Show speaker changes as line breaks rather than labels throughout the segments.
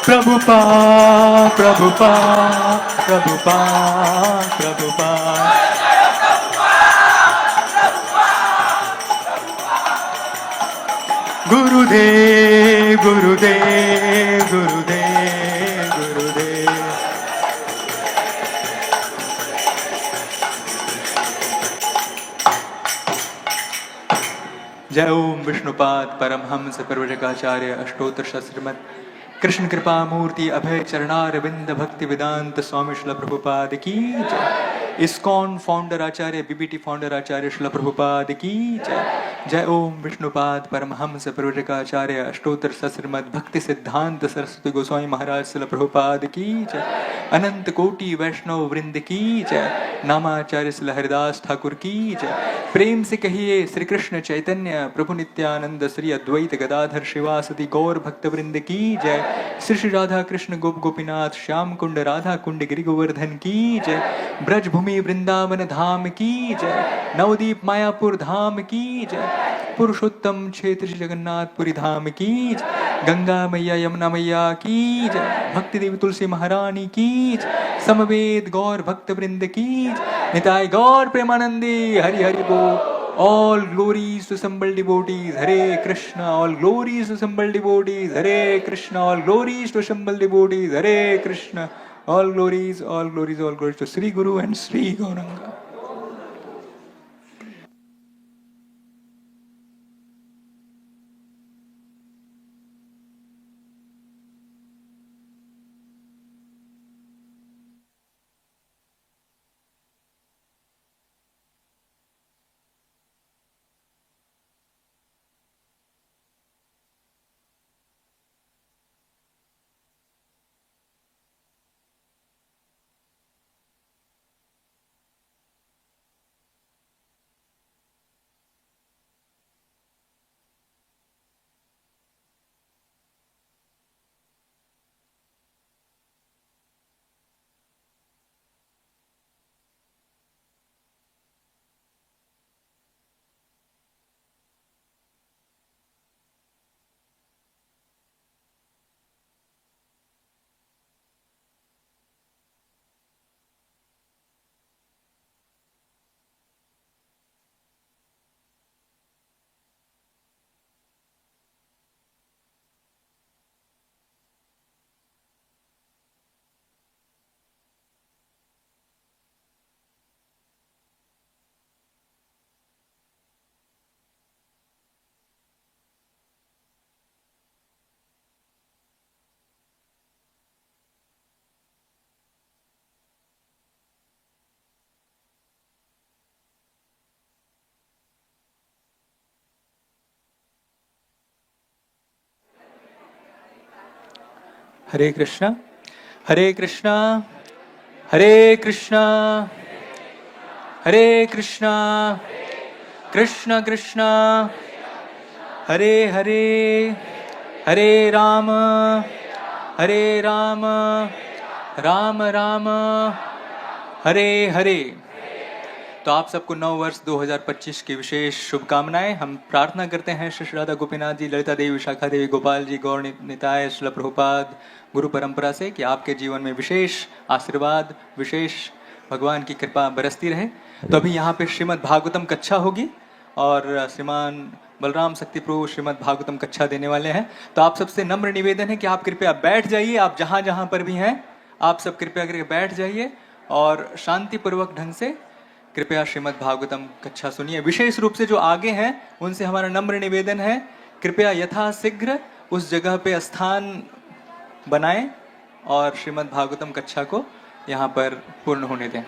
प्रभुपाद प्रभुपाद प्रभुपाद प्रभुपाद गुरुदेव गुरुदेव गुरुदेव गुरुदेव। जय ओम विष्णुपाद परमहंस प्रवचकाचार्य अष्टोत्तर श्रीमद् कृष्ण कृपा मूर्ति अभय चरणारविंद भक्ति वेदांत स्वामी श्रील प्रभुपाद की जय। इस्कॉन फाउंडर आचार्य बीबीटी फाउंडर आचार्य श्रील प्रभुपाद की जय। जय ओम विष्णुपाद परमहंस प्रवचकाचार्य अष्टोत्तर श्रीमद् भक्ति सिद्धांत सरस्वती गोस्वामी महाराज श्रील प्रभुपाद की जय। अनंत कोटि वैष्णव वृंद की जय। नामाचार्य श्री हरिदास ठाकुर की जय। प्रेम से कहिए श्री कृष्ण चैतन्य प्रभु नित्यानंद श्री अद्वैत गदाधर शिवासदि गौर भक्त वृंद की जय। श्री श्री राधा कृष्ण गोप गोपीनाथ श्याम कुंड राधा कुंड गिरि गोवर्धन की जय। ब्रज भूमि वृंदावन धाम की जय। नवदीप मायापुर धाम की जय। पुरुषोत्तम क्षेत्र जगन्नाथपुरी धाम की जय। गंगा मैया यमुना मैया की जय। भक्ति देवी तुलसी महारानी की जय। समवेद गौर भक्त वृंद की जय। निताय गौर प्रेमानंदी हरि हरि बोल। All glories to assembled devotees, Hare Krishna. All glories to assembled devotees, Hare Krishna. All glories to assembled devotees, Hare Krishna. All glories, all glories, all glories to Sri Guru and Sri Gauranga. Hare Krishna, Hare Krishna, Hare Krishna, Hare Krishna, Krishna Krishna, Hare Hare, Hare Rama, Hare Rama, Rama Rama, Hare Hare। तो आप सबको नव वर्ष 2025 की विशेष शुभकामनाएं। हम प्रार्थना करते हैं श्री राधा गोपीनाथ जी, ललिता देवी, विशाखा देवी, गोपाल जी, गौर निताय, श्रील प्रभुपाद गुरु परंपरा से कि आपके जीवन में विशेष आशीर्वाद, विशेष भगवान की कृपा बरसती रहे। तो अभी यहाँ पे श्रीमद् भागवतम कक्षा होगी और श्रीमान बलराम शक्ति प्रभु श्रीमद् भागवतम कक्षा देने वाले हैं। तो आप सबसे नम्र निवेदन है कि आप कृपया बैठ जाइए। आप जहाँ जहाँ पर भी हैं आप सब कृपया करके बैठ जाइए और शांतिपूर्वक ढंग से कृपया श्रीमद् भागवतम कक्षा सुनिए। विशेष रूप से जो आगे हैं उनसे हमारा नम्र निवेदन है, कृपया यथाशीघ्र उस जगह पे स्थान बनाएं और श्रीमद् भागवतम कक्षा को यहाँ पर पूर्ण होने दें।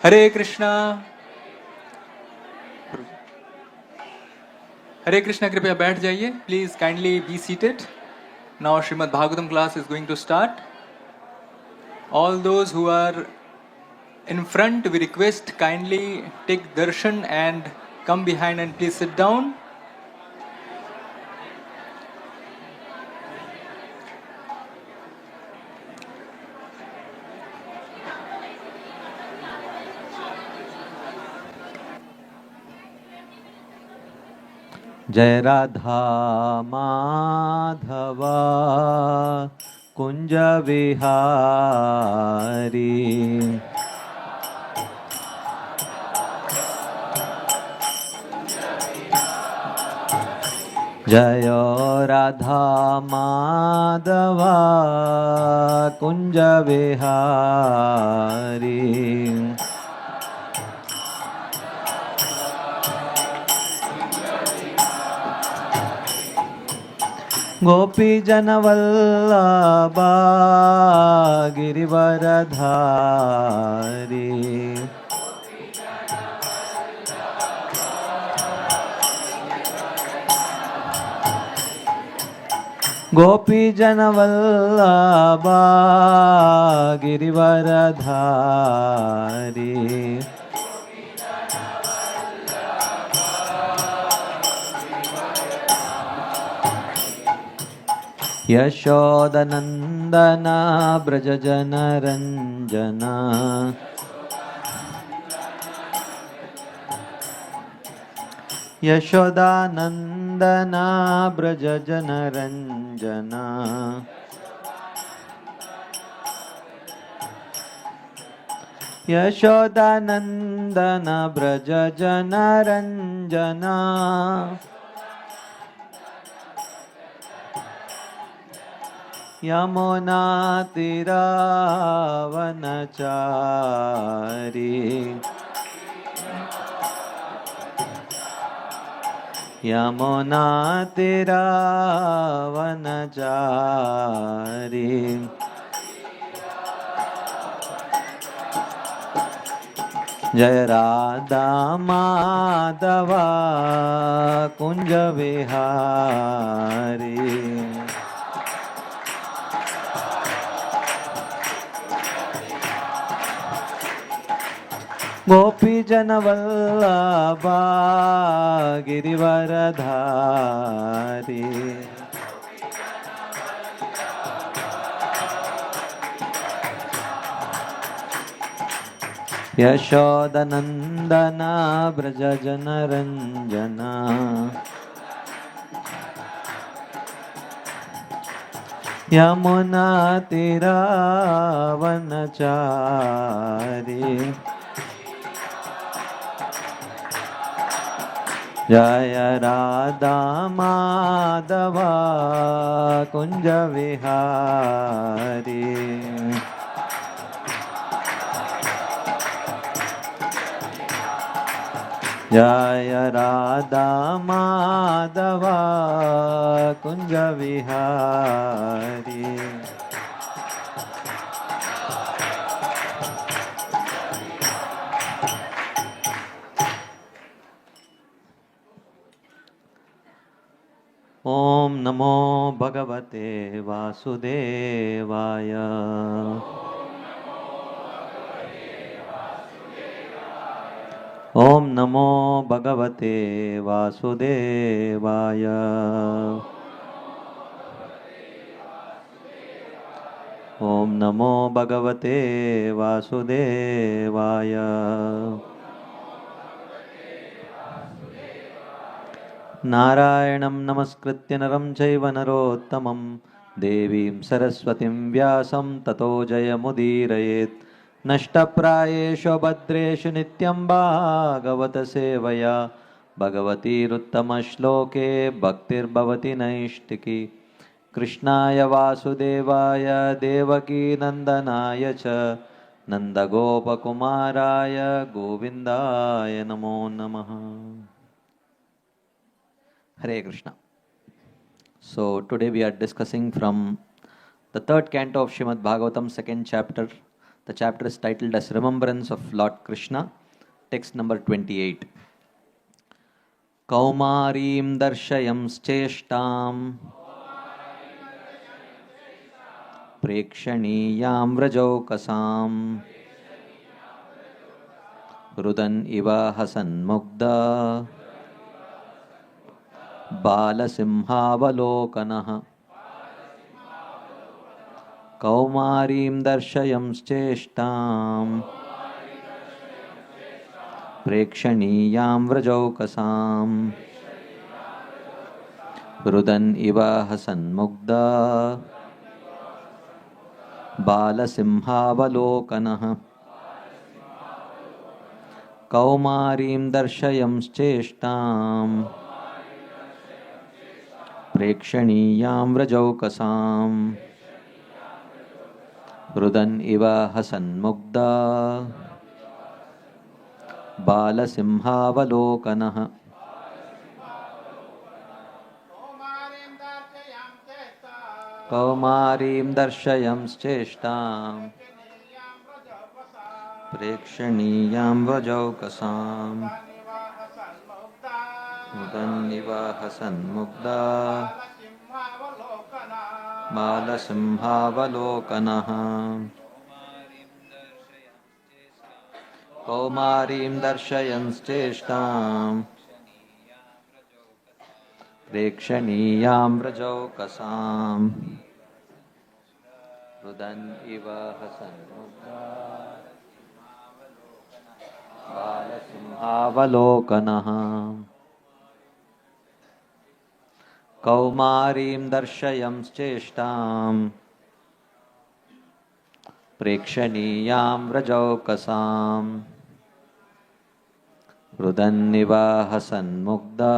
हरे कृष्णा, हरे कृष्णा। कृपया बैठ जाइए, please kindly be seated. Now Shrimad Bhagavatam class is going to start. All those who are in front, we request kindly take darshan and come behind and please sit down.
जय राधा माधवा कुंज विहारी जय राधा माधवा कुंज विहारी गोपी जनवल्लभा गिरिवरधारी गोपी जनवल्लभा गिरिवरधारी यशोदनंदन ब्रज जनरंजन यशोदानंदन ब्रज जनरंजन यशोदानंदन ब्रज जनरंजन यमुना तीरावनचारी यमुना तीरावनचारी जय राधा माधवा कुंज विहारी गोपी जनवल्लभा गिरिवरधारी यशोदनंदन ब्रज जनरंजन यमुना तीरावनचारी जय राधा माधवा कुंज विहारी जय राधा माधवा कुंज विहारी ओम नमो भगवते वासुदेवाय ओम नमो भगवते वासुदेवाय ओम नमो भगवते वासुदेवाय नारायणं नमस्कृत्य नरं चैव नरोत्तमं देवीं सरस्वतीं व्यासं ततो जयमुदीरयेत् नष्टप्रायेषु भद्रेषु नित्यं भागवत सेवया भगवतीरुत्तमश्लोके भक्तिर्भवति नैष्टिकी कृष्णाय वासुदेवाय देवकीनन्दनाय च नन्दगोपकुमाराय गोविन्दाय नमो नमः. Hare Krishna. So today we are discussing from the third canto of Srimad Bhagavatam, second chapter. The chapter is titled as Remembrance of Lord Krishna, text number 28. Kaumarim darshayam cheshtam prekshaniyam vrajaukasam rudan iva hasan mugda बालसिंहावलोकनः कौमारीं दर्शयंश्चेष्टां प्रेक्षणीयां व्रजौकसां रुदन् इव हसन्मुग्धा बालसिंहावलोकनः कौमारीं दर्शयंश्चेष्टाम् प्रेक्षणीयां व्रजौकसाम् रुदन् इव हसन्मुग्धा बालसिंहावलोकनः कौमारीं दर्शयंश्चेष्टाम् प्रेक्षणीयां व्रजौकसाम् रुदन् इव हसन्मुग्धा बालसिंहावलोकनः कौमारीं दर्शयंश्चेष्टाम् प्रेक्षणीयां व्रजौकसाम् रुदन् इव हसन्मुग्धा बालसिंहावलोकनः कौमारीं दर्शयंश्चेष्टाम् प्रेक्षणीयां व्रजौकसाम् रुदन् इव हसन्मुग्धा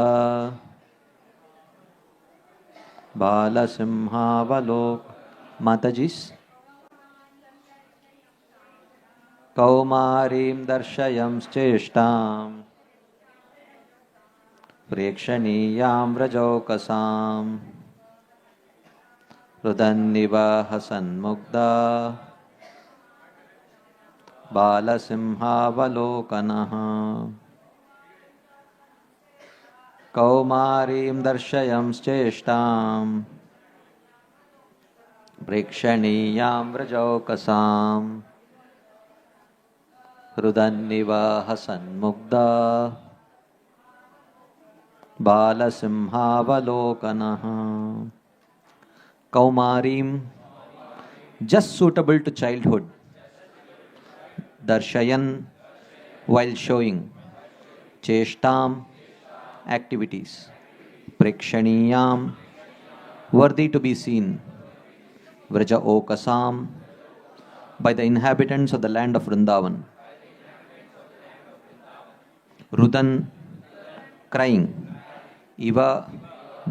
बालसिंहावलोक माताजी's कौमारीं दर्शयंश्चेष्टाम् प्रेक्षणीयां व्रजौकसाम् रुदन् इव हसन्मुग्धा बालसिंहावलोकनः कौमारीं दर्शयंश्चेष्टाम् प्रेक्षणीयां व्रजौकसाम् रुदन् इव हसन्मुग्धा बालसिंहावलोकनः Kaumarim, just suitable to childhood. Darshayan, while showing. Cheshtam, activities. Prekshaniyam, worthy to be seen. Vraja Okasam, by the inhabitants of the land of Vrindavan. Rudan, crying. Iva,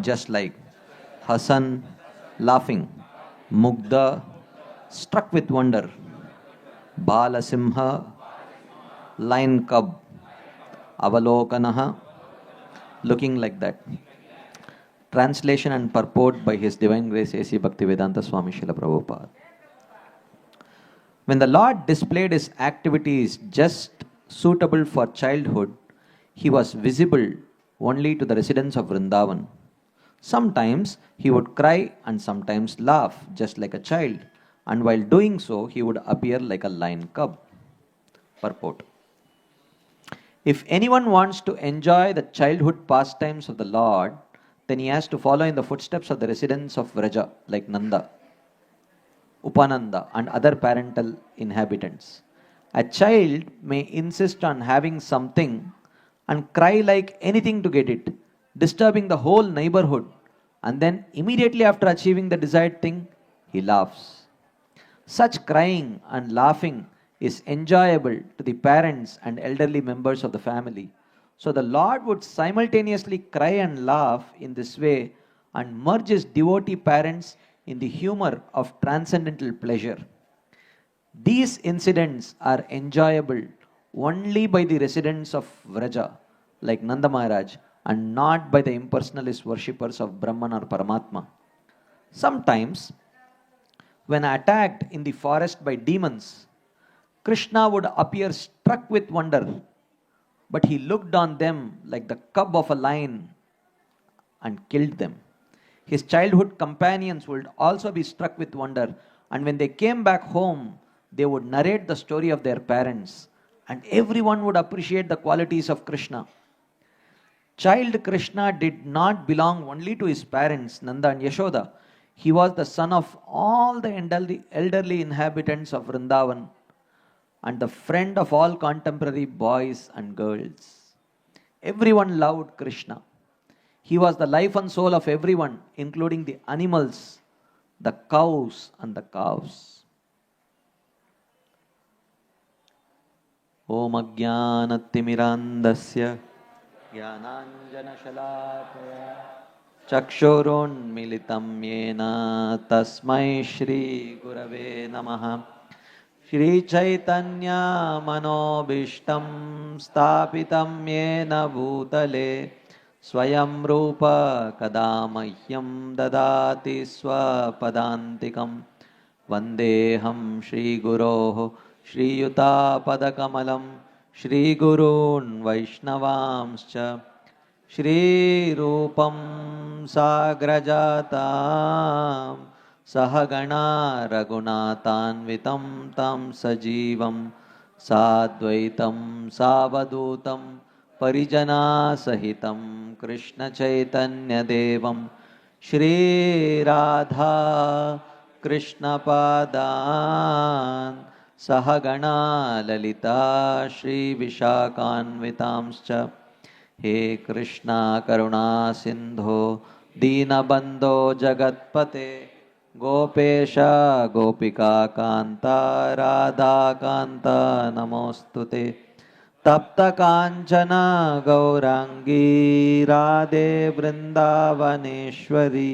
just like. Hasan, laughing. Mugdha, struck with wonder. Balasimha, lion cub. Avalokanaha, looking like that. Translation and purport by His Divine Grace A.C. Bhaktivedanta Swami Srila Prabhupada. When the Lord displayed His activities just suitable for childhood, He was visible only to the residents of Vrindavan. Sometimes He would cry and sometimes laugh just like a child, and while doing so, He would appear like a lion cub. Purport. If anyone wants to enjoy the childhood pastimes of the Lord, then he has to follow in the footsteps of the residents of Vraja, like Nanda, Upananda, and other parental inhabitants. A child may insist on having something and cry like anything to get it, disturbing the whole neighborhood, and then immediately after achieving the desired thing, he laughs. Such crying and laughing is enjoyable to the parents and elderly members of the family. So the Lord would simultaneously cry and laugh in this way and merge His devotee parents in the humor of transcendental pleasure. These incidents are enjoyable only by the residents of Vraja, like Nanda Maharaj, and not by the impersonalist worshippers of Brahman or Paramatma. Sometimes, when attacked in the forest by demons, Krishna would appear struck with wonder, but he looked on them like the cub of a lion and killed them. His childhood companions would also be struck with wonder, and when they came back home, they would narrate the story of their parents, and everyone would appreciate the qualities of Krishna. Child Krishna did not belong only to his parents, Nanda and Yashoda. He was the son of all the elderly inhabitants of Vrindavan and the friend of all contemporary boys and girls. Everyone loved Krishna. He was the life and soul of everyone, including the animals, the cows and the calves. ॐ अज्ञानतिमिरान्धस्य ज्ञानाञ्जनशलाकया चक्षुरुन्मिलितं येन तस्मै श्रीगुरवे नमः। श्रीचैतन्यमनोभीष्टं स्थापितं येन भूतले स्वयं रूप कदा मह्यं ददाति स्वपदान्तिकं। वन्देऽहं श्रीगुरोः श्रीयुतापदकमलं श्रीगुरून् वैष्णवांश्च श्रीरूपं साग्रजातां सहगणा रघुनाथान्वितं तं सजीवं साद्वैतं सावधूतं परिजनासहितं कृष्णचैतन्यदेवं श्रीराधा कृष्णपादान् सहगणा ललिता श्रीविशाखान्वितांश्च। हे कृष्णा करुणा सिन्धो दीनबन्धो जगत्पते गोपेश गोपिका कान्ता राधाकान्ता नमोऽस्तुते। तप्त काञ्चन गौराङ्गी राधे वृन्दावनेश्वरी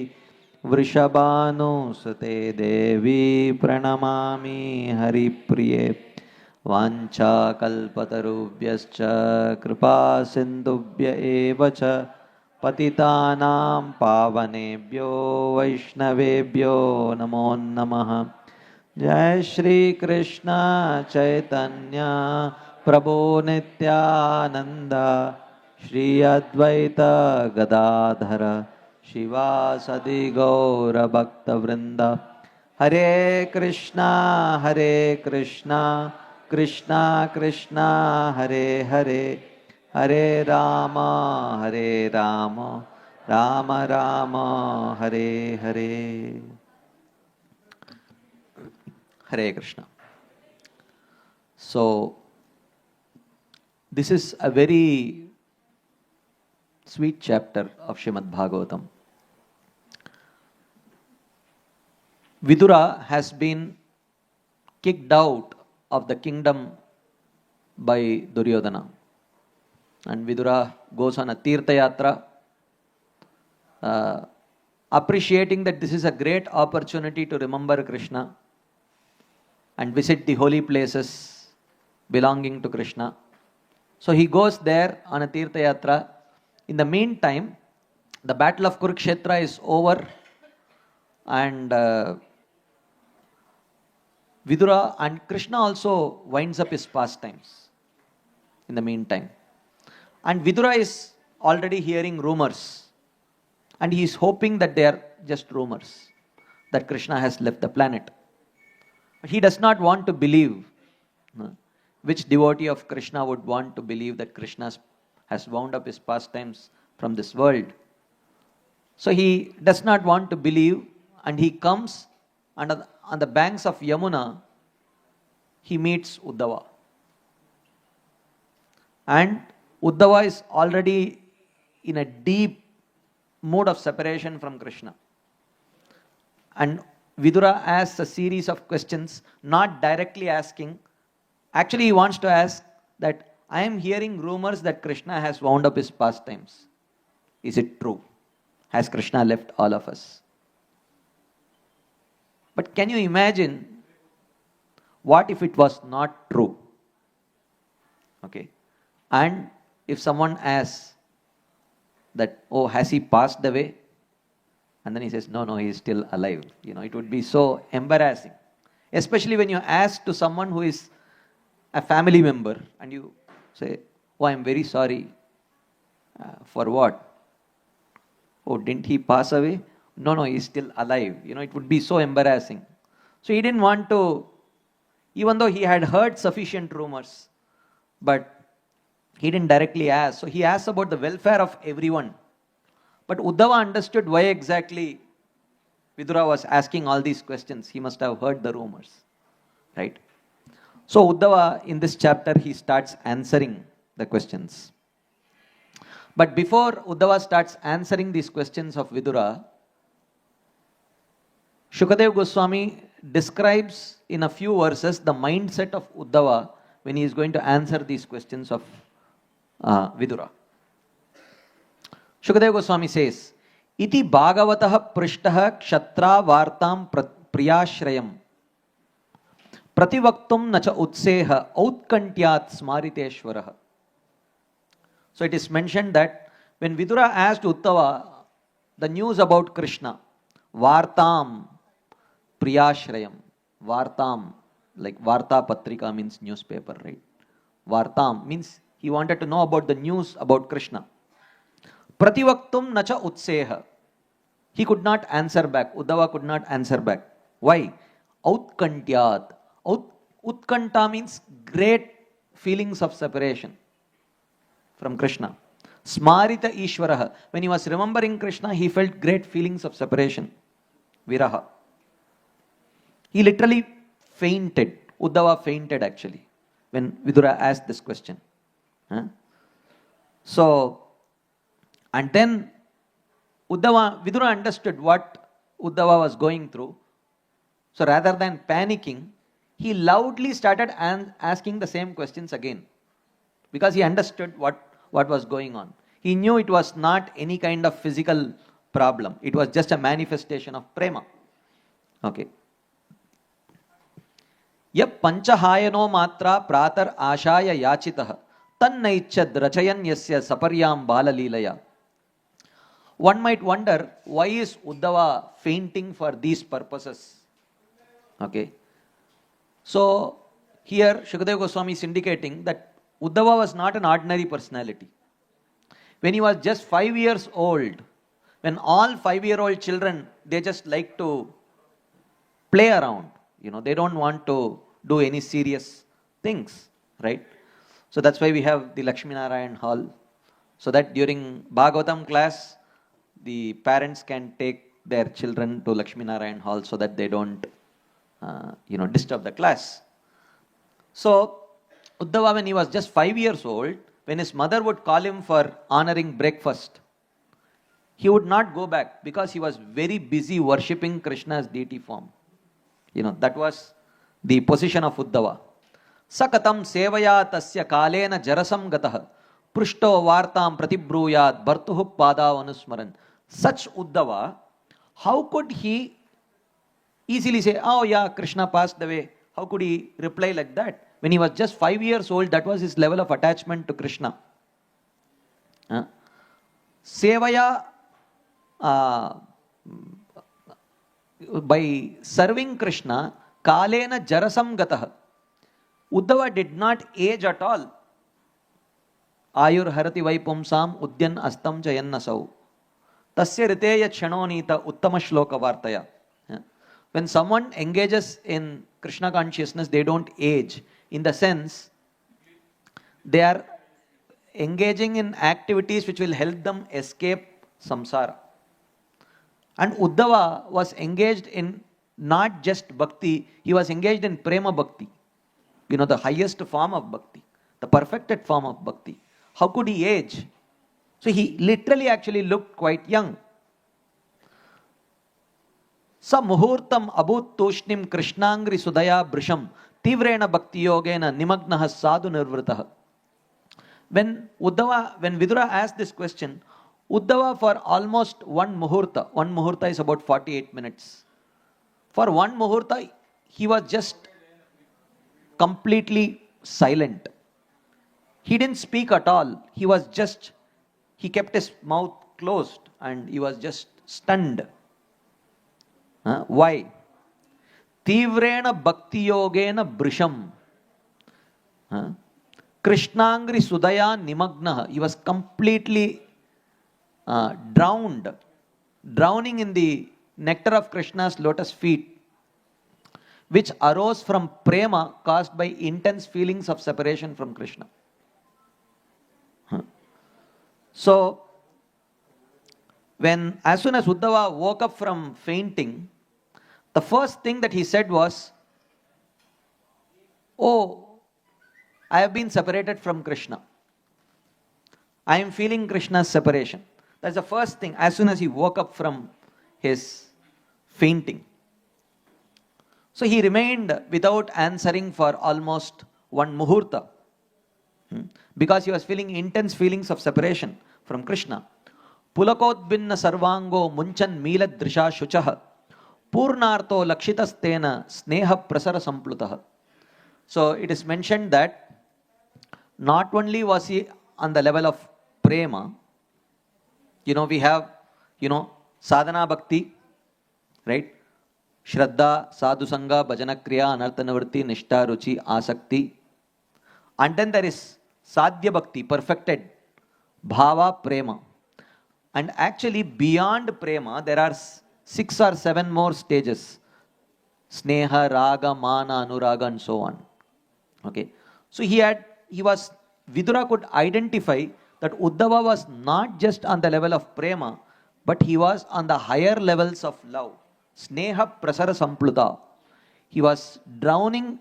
वृषभानुसुते देवी प्रणमामि हरिप्रिये। वाञ्छाकल्पतरुभ्यश्च कृपा सिन्धुभ्य एव च पतितानां पावनेभ्यो वैष्णवेभ्यो नमो नमः। जय श्री कृष्ण चैतन्य प्रभु नित्यानंद श्री अद्वैत गदाधर शिवासदि गौर भक्तवृंद। हरे Krishna Krishna Krishna Hare Hare Hare Ram Ram Ram Hare Hare. Hare Krishna. So, this is a very sweet chapter of Srimad Bhagavatam. Vidura has been kicked out of the kingdom by Duryodhana. And Vidura goes on a Tirtha Yatra, appreciating that this is a great opportunity to remember Krishna and visit the holy places belonging to Krishna. So he goes there on a Tirtha Yatra. In the meantime, the battle of Kurukshetra is over, and Vidura and Krishna also winds up his pastimes in the meantime. And Vidura is already hearing rumors, and he is hoping that they are just rumors, that Krishna has left the planet. But he does not want to believe. Which devotee of Krishna would want to believe that Krishna has wound up his pastimes from this world? So he does not want to believe, and he comes on the banks of Yamuna. He meets Uddhava. And Uddhava is already in a deep mood of separation from Krishna. And Vidura asks a series of questions, not directly asking. Actually, he wants to ask that, I am hearing rumors that Krishna has wound up his pastimes. Is it true? Has Krishna left all of us? But can you imagine what if it was not true? Okay. And if someone asks that, oh, has he passed away? And then he says, no, he is still alive. It would be so embarrassing. Especially when you ask to someone who is a family member and you say, oh, I am very sorry. For what? Oh, didn't he pass away? No, he is still alive. It would be so embarrassing. So he didn't want to, even though he had heard sufficient rumors, but he didn't directly ask. So he asked about the welfare of everyone. But Uddhava understood why exactly Vidura was asking all these questions. He must have heard the rumors, right? So Uddhava, in this chapter, he starts answering the questions. But before Uddhava starts answering these questions of Vidura, Shukadev Goswami describes in a few verses the mindset of Uddhava when he is going to answer these questions of Vidura. Shukadeva Goswami says, Iti Bhagavatah Prishtaha Kshatra Vartam Priyashrayam Prativaktum Nacha Utseha Outkantyat Smariteshwaraha. So it is mentioned that when Vidura asked Uddhava the news about Krishna, Vartam Priyashrayam, Vartam, like Varta Patrika means newspaper, right? Vartam means he wanted to know about the news about Krishna. Prativaktum Nacha Utseha. He could not answer back. Uddhava could not answer back. Why? Outkantyat. Utkanta means great feelings of separation from Krishna. Smarita Ishwaraha. When he was remembering Krishna, he felt great feelings of separation. Viraha. He literally fainted. Uddhava fainted actually when Vidura asked this question. So, and then Vidura understood what Uddhava was going through. So rather than panicking, he loudly started asking the same questions again. Because he understood what was going on. He knew it was not any kind of physical problem. It was just a manifestation of prema. Okay. Yap panchahayano matra pratar ashaya yachitah tannaichad rachayan yasya saparyam balalilaya. One might wonder, why is Uddhava fainting for these purposes? Okay. So, here Shukadeva Goswami is indicating that Uddhava was not an ordinary personality. When he was just 5 years old, when all 5-year-old children, they just like to play around, they don't want to do any serious things, right? So that's why we have the Lakshmi Narayan hall, so that during Bhagavatam class, the parents can take their children to Lakshmi Narayan hall so that they don't, disturb the class. So, Uddhava, when he was just 5 years old, when his mother would call him for honoring breakfast, he would not go back because he was very busy worshipping Krishna's deity form. That was the position of Uddhava. Sakatam sevaya tasya kalena jarasam gatah prushto vartam pratibhruyat bhartuhu padav anusmaran. Such Uddhava, how could he easily say, oh yeah, Krishna passed away? How could he reply like that? When he was just 5 years old, that was his level of attachment to Krishna. Sevaya, by serving Krishna, kalena jarasam gatah. Uddhava did not age at all. Ayur harati vaipumsam udyan astam jayannasau. Tasya riteya kshanonita uttama shloka vartaya. When someone engages in Krishna consciousness, they don't age. In the sense, they are engaging in activities which will help them escape samsara. And Uddhava was engaged in not just bhakti, he was engaged in prema bhakti. The highest form of bhakti, the perfected form of bhakti. How could he age? So he literally actually looked quite young. Sa muhurtam abhut tushnim krishnangri sudaya brisham tivrena bhakti yogena nimagnaha sadhu nirvritah. When Vidura asked this question, Uddhava for almost one muhurta is about 48 minutes. For one muhurta, he was just completely silent. He didn't speak at all. He kept his mouth closed and he was just stunned. Why? Tivrena bhakti yogena brisham. Krishnangri sudaya nimagnaha. He was completely drowning in the nectar of Krishna's lotus feet, which arose from prema caused by intense feelings of separation from Krishna. So, as soon as Uddhava woke up from fainting, the first thing that he said was, oh, I have been separated from Krishna. I am feeling Krishna's separation. That's the first thing, as soon as he woke up from his fainting. So he remained without answering for almost one muhurta. Because he was feeling intense feelings of separation from Krishna. Pulakotbinna sarvango munchan mila drisha shuchah purnartho lakshitastena sneha prasara samplutah. So it is mentioned that not only was he on the level of prema, we have, sadhana bhakti, right? Shraddha, sadhu sangha, bhajana kriya, anartha nivritti, nishta, ruchi, asakti. And then there is sadhya bhakti, perfected, bhava, prema. And actually beyond prema, there are 6 or 7 more stages. Sneha, raga, mana, anuraga and so on. Okay. So Vidura could identify that Uddhava was not just on the level of prema, but he was on the higher levels of love. Sneha prasara sampluta. He was drowning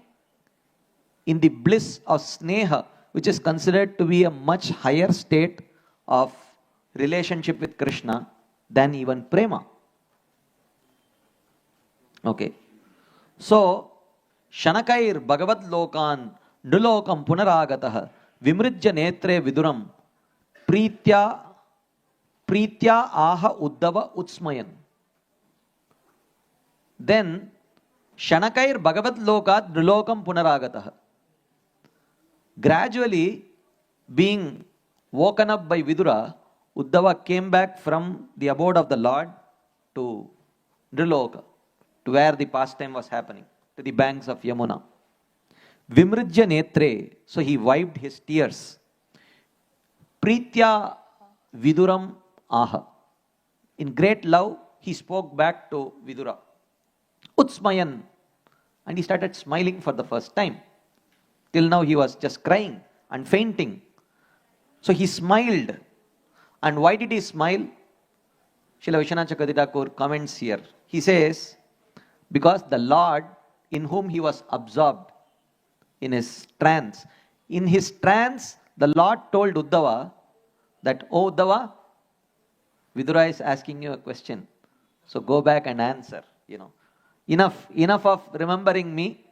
in the bliss of sneha, which is considered to be a much higher state of relationship with Krishna than even prema. Okay. So, Shanakair Bhagavad Lokan Nulokam Punaragatah Vimrijya Netre Viduram Pritya Aha Uddhava Utsmayan. Then, Shanakair Bhagavad Lokat Nulokam Punaragatah. Gradually, being woken up by Vidura, Uddhava came back from the abode of the Lord to Nriloka, to where the pastime was happening, to the banks of Yamuna. Vimrijya Netre, so he wiped his tears. Pritya Viduram Aha. In great love, he spoke back to Vidura. Utsmayan. And he started smiling for the first time. Till now he was just crying and fainting. So he smiled. And why did he smile? Srila Vishwanath Chakravarti Thakur comments here. He says, because the Lord in whom he was absorbed in his trance, the Lord told Uddhava that, "Oh Uddhava, Vidura is asking you a question. So go back and answer. Enough of remembering me.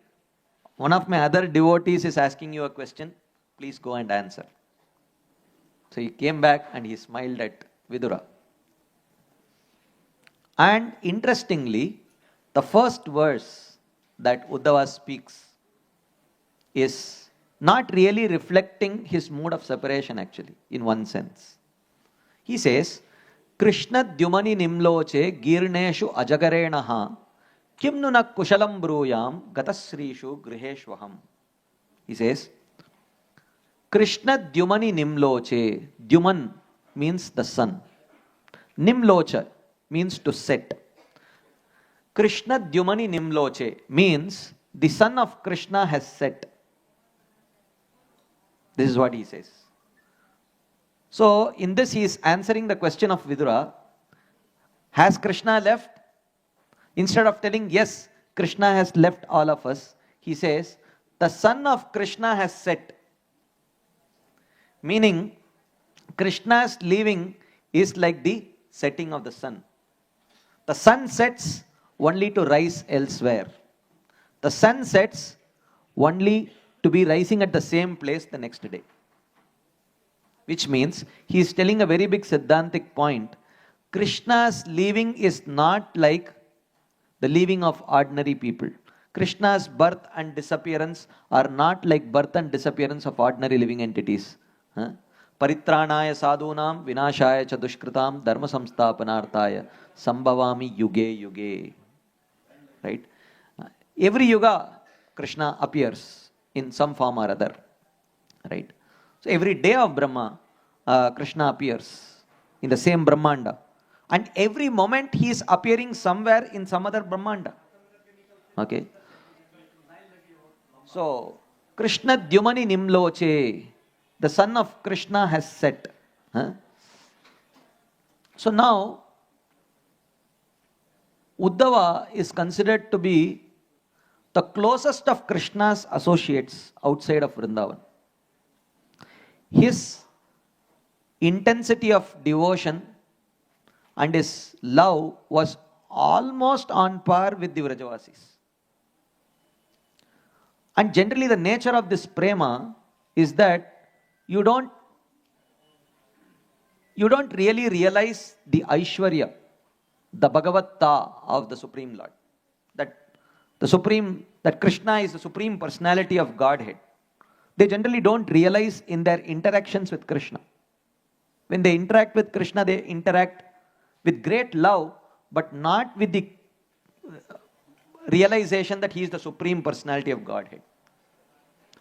One of my other devotees is asking you a question. Please go and answer." So he came back and he smiled at Vidura. And interestingly, the first verse that Uddhava speaks is not really reflecting his mood of separation actually, in one sense. He says, Krishna Dyumani Nimloche Girneshu Ajagarenaha Kimnuna Kushalam Bruyam Gatasrishu Griheshwaham. He says, Krishna Dyumani Nimloche. Dyuman means the sun. Nimlocha means to set. Krishna Dyumani Nimloche means the sun of Krishna has set. This is what he says. So, in this he is answering the question of Vidura. Has Krishna left? Instead of telling, yes, Krishna has left all of us, he says, the sun of Krishna has set. Meaning, Krishna's leaving is like the setting of the sun. The sun sets only to rise elsewhere. The sun sets only to be rising at the same place the next day. Which means, he is telling a very big Siddhantic point. Krishna's leaving is not like the leaving of ordinary people. Krishna's birth and disappearance are not like birth and disappearance of ordinary living entities. Paritranaya sadhunam vinashaya cha dushkritam dharma samsthapanarthaya sambhavami yuge yuge. Right? Every yuga, Krishna appears in some form or other. Right? So every day of Brahma, Krishna appears in the same Brahmanda. And every moment he is appearing somewhere in some other Brahmanda. Okay? So, Krishna Dyumani Nimloche. The sun of Krishna has set. So now, Uddhava is considered to be the closest of Krishna's associates outside of Vrindavan. His intensity of devotion and his love was almost on par with the Vrajavasis. And generally the nature of this prema is that you don't really realize the Aishwarya, the Bhagavatta of the Supreme Lord. That Krishna is the Supreme Personality of Godhead. They generally don't realize in their interactions with Krishna. When they interact with Krishna, they interact with great love, but not with the realization that he is the Supreme Personality of Godhead.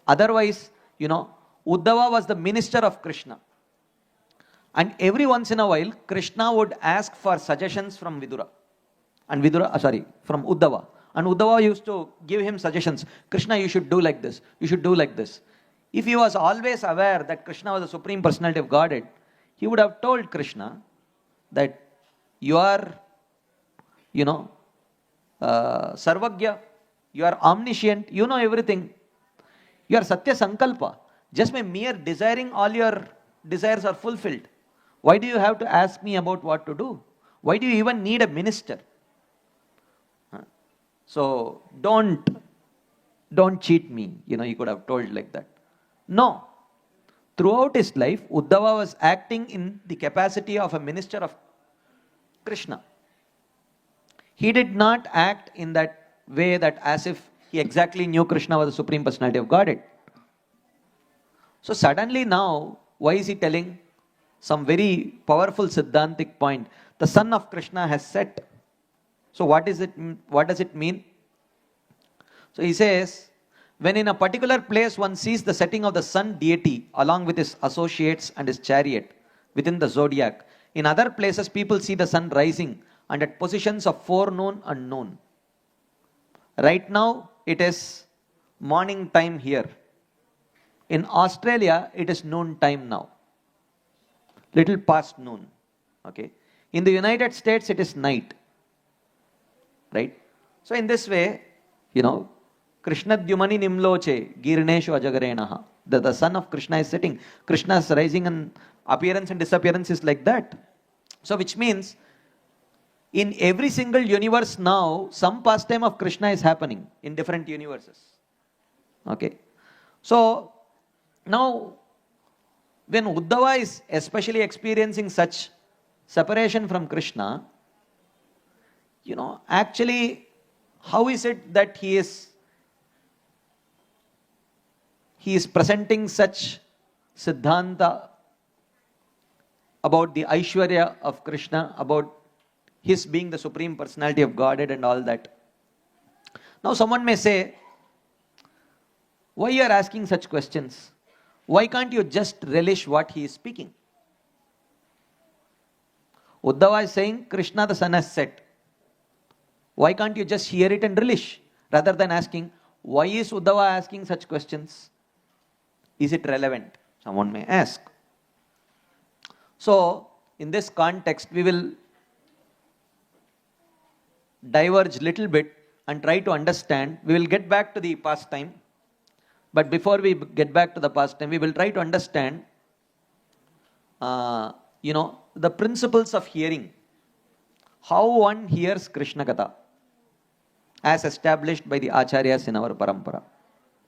Otherwise, Uddhava was the minister of Krishna. And every once in a while, Krishna would ask for suggestions from Vidura. And from Uddhava. And Uddhava used to give him suggestions. Krishna, you should do like this. You should do like this. If he was always aware that Krishna was the Supreme Personality of Godhead, he would have told Krishna that you are, Sarvagya, you are omniscient, you know everything. You are Satya Sankalpa. Just by mere desiring, all your desires are fulfilled. Why do you have to ask me about what to do? Why do you even need a minister? So don't cheat me. You could have told like that. No. Throughout his life, Uddhava was acting in the capacity of a minister of Krishna. He did not act in that way that as if he exactly knew Krishna was the Supreme Personality of Godhead. So suddenly now, why is he telling some very powerful Siddhantic point? The sun of Krishna has set. So what does it mean? So he says, when in a particular place one sees the setting of the sun deity along with his associates and his chariot within the zodiac, in other places people see the sun rising and at positions of forenoon and noon. Right now it is morning time here. In Australia it is noon time now. Little past noon. Okay. In the United States it is night. Right? So in this way, Krishna Dyumani Nimloche Girneshu Ajagarenaha. The sun of Krishna is setting. Krishna's rising and appearance and disappearance is like that. So which means in every single universe now, some pastime of Krishna is happening in different universes. Okay. So now when Uddhava is especially experiencing such separation from Krishna, actually, how is it that he is presenting such Siddhanta about the Aishwarya of Krishna, about his being the Supreme Personality of Godhead and all that. Now someone may say, why you are asking such questions? Why can't you just relish what he is speaking? Uddhava is saying, Krishna the sun has set. Why can't you just hear it and relish? Rather than asking, why is Uddhava asking such questions? Is it relevant? Someone may ask. So, in this context, we will diverge little bit and try to understand. We will get back to the past time. But before we get back to the past time, we will try to understand, the principles of hearing. How one hears Krishna Katha as established by the Acharyas in our parampara.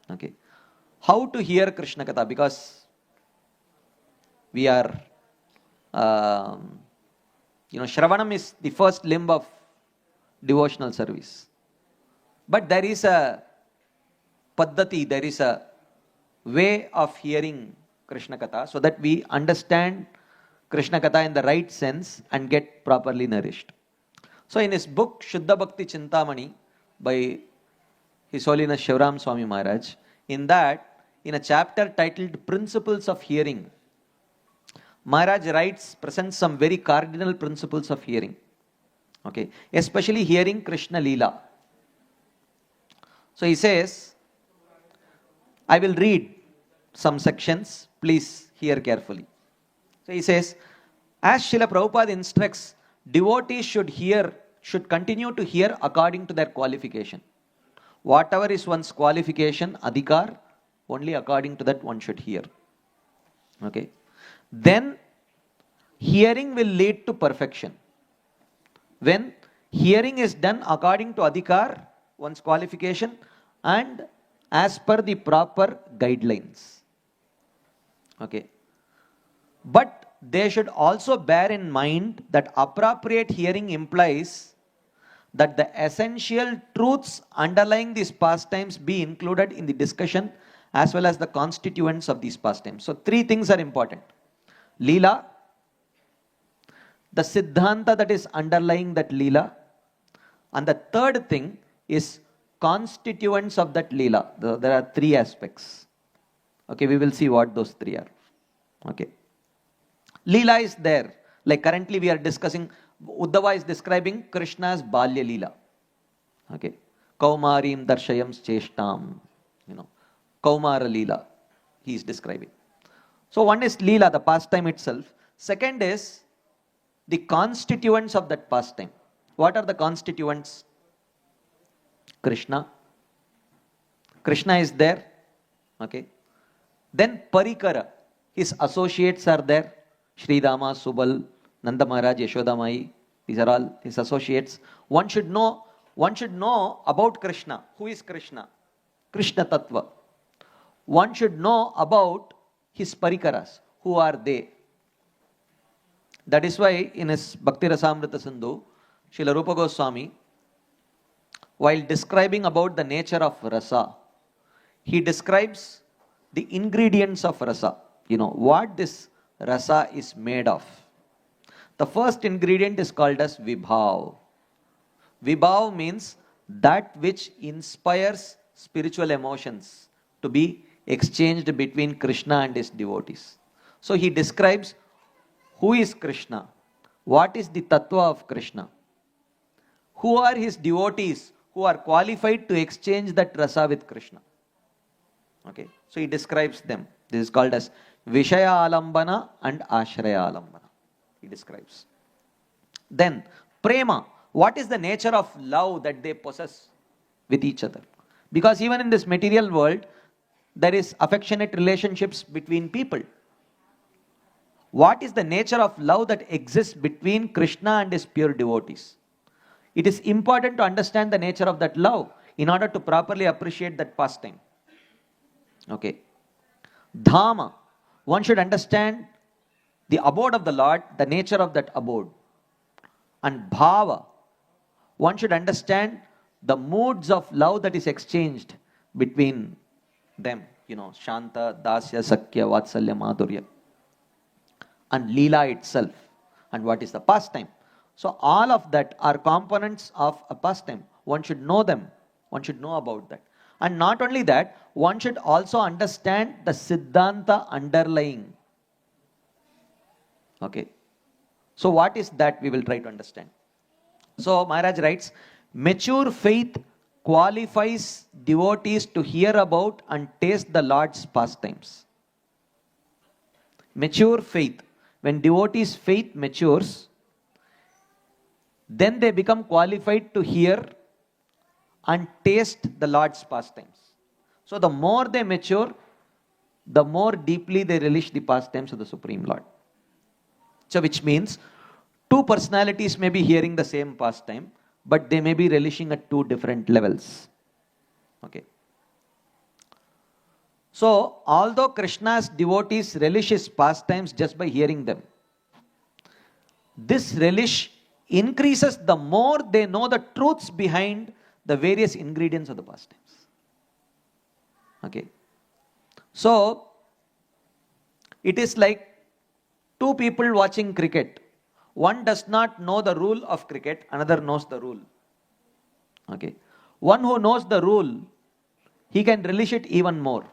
Okay. How to hear Krishna Katha, because we are, Shravanam is the first limb of devotional service. But there is a paddhati, there is a way of hearing Krishna Katha so that we understand Krishna Katha in the right sense and get properly nourished. So in his book Shuddha Bhakti Chintamani by His Holiness Shivram Swami Maharaj, in that, in a chapter titled Principles of Hearing, Maharaj presents some very cardinal principles of hearing. Okay, especially hearing Krsna Lila. So he says, I will read some sections, please hear carefully. So he says, as Srila Prabhupada instructs, devotees should continue to hear according to their qualification. Whatever is one's qualification, adhikar, only according to that one should hear. Okay. Then hearing will lead to perfection. When hearing is done according to adhikar, one's qualification, and as per the proper guidelines. Okay. But they should also bear in mind that appropriate hearing implies that the essential truths underlying these pastimes be included in the discussion as well as the constituents of these pastimes. So three things are important. Lila, the Siddhanta that is underlying that Lila, and the third thing is constituents of that Lila. There are three aspects. Okay, we will see what those three are. Okay. Leela is there. Like currently we are discussing, Uddhava is describing Krishna's Balya Leela. Okay. Kaumarim Darshayam Cheshtam. Kaumara Leela. He is describing. So one is Leela, the pastime itself. Second is the constituents of that pastime. What are the constituents? Krishna. Krishna is there. Okay. Then Parikara. His associates are there. Sri Dama, Subal, Nanda Maharaj, Yashoda Mai. These are all his associates. One should know about Krishna. Who is Krishna? Krishna Tattva. One should know about his parikaras. Who are they? That is why in his Bhakti Rasamrita Sindhu, Srila Rupa Goswami, while describing about the nature of rasa, he describes the ingredients of rasa. What this rasa is made of. The first ingredient is called as vibhav. Vibhav means that which inspires spiritual emotions to be exchanged between Krishna and his devotees. So he describes who is Krishna, what is the tattva of Krishna, who are his devotees who are qualified to exchange that rasa with Krishna. Okay, so he describes them. This is called as Vishaya Alambana and Ashraya Alambana. He describes. Then, Prema. What is the nature of love that they possess with each other? Because even in this material world, there is affectionate relationships between people. What is the nature of love that exists between Krishna and his pure devotees? It is important to understand the nature of that love in order to properly appreciate that pastime. Okay. Dhama. One should understand the abode of the Lord, the nature of that abode. And Bhava. One should understand the moods of love that is exchanged between them. Shanta, Dasya, Sakya, Vatsalya, Madhurya. And Leela itself. And what is the pastime? So all of that are components of a pastime. One should know them. One should know about that. And not only that, one should also understand the Siddhanta underlying. Okay. So what is that? We will try to understand. So Maharaj writes, mature faith qualifies devotees to hear about and taste the Lord's pastimes. Mature faith. When devotees' faith matures, then they become qualified to hear and taste the Lord's pastimes. So the more they mature, the more deeply they relish the pastimes of the Supreme Lord. So which means two personalities may be hearing the same pastime, but they may be relishing at two different levels. Okay. So although Krishna's devotees relish his pastimes just by hearing them, this relish increases the more they know the truths behind the various ingredients of the pastimes. Okay. So it is like two people watching cricket. One does not know the rule of cricket, another knows the rule. Okay. One who knows the rule, he can relish it even more.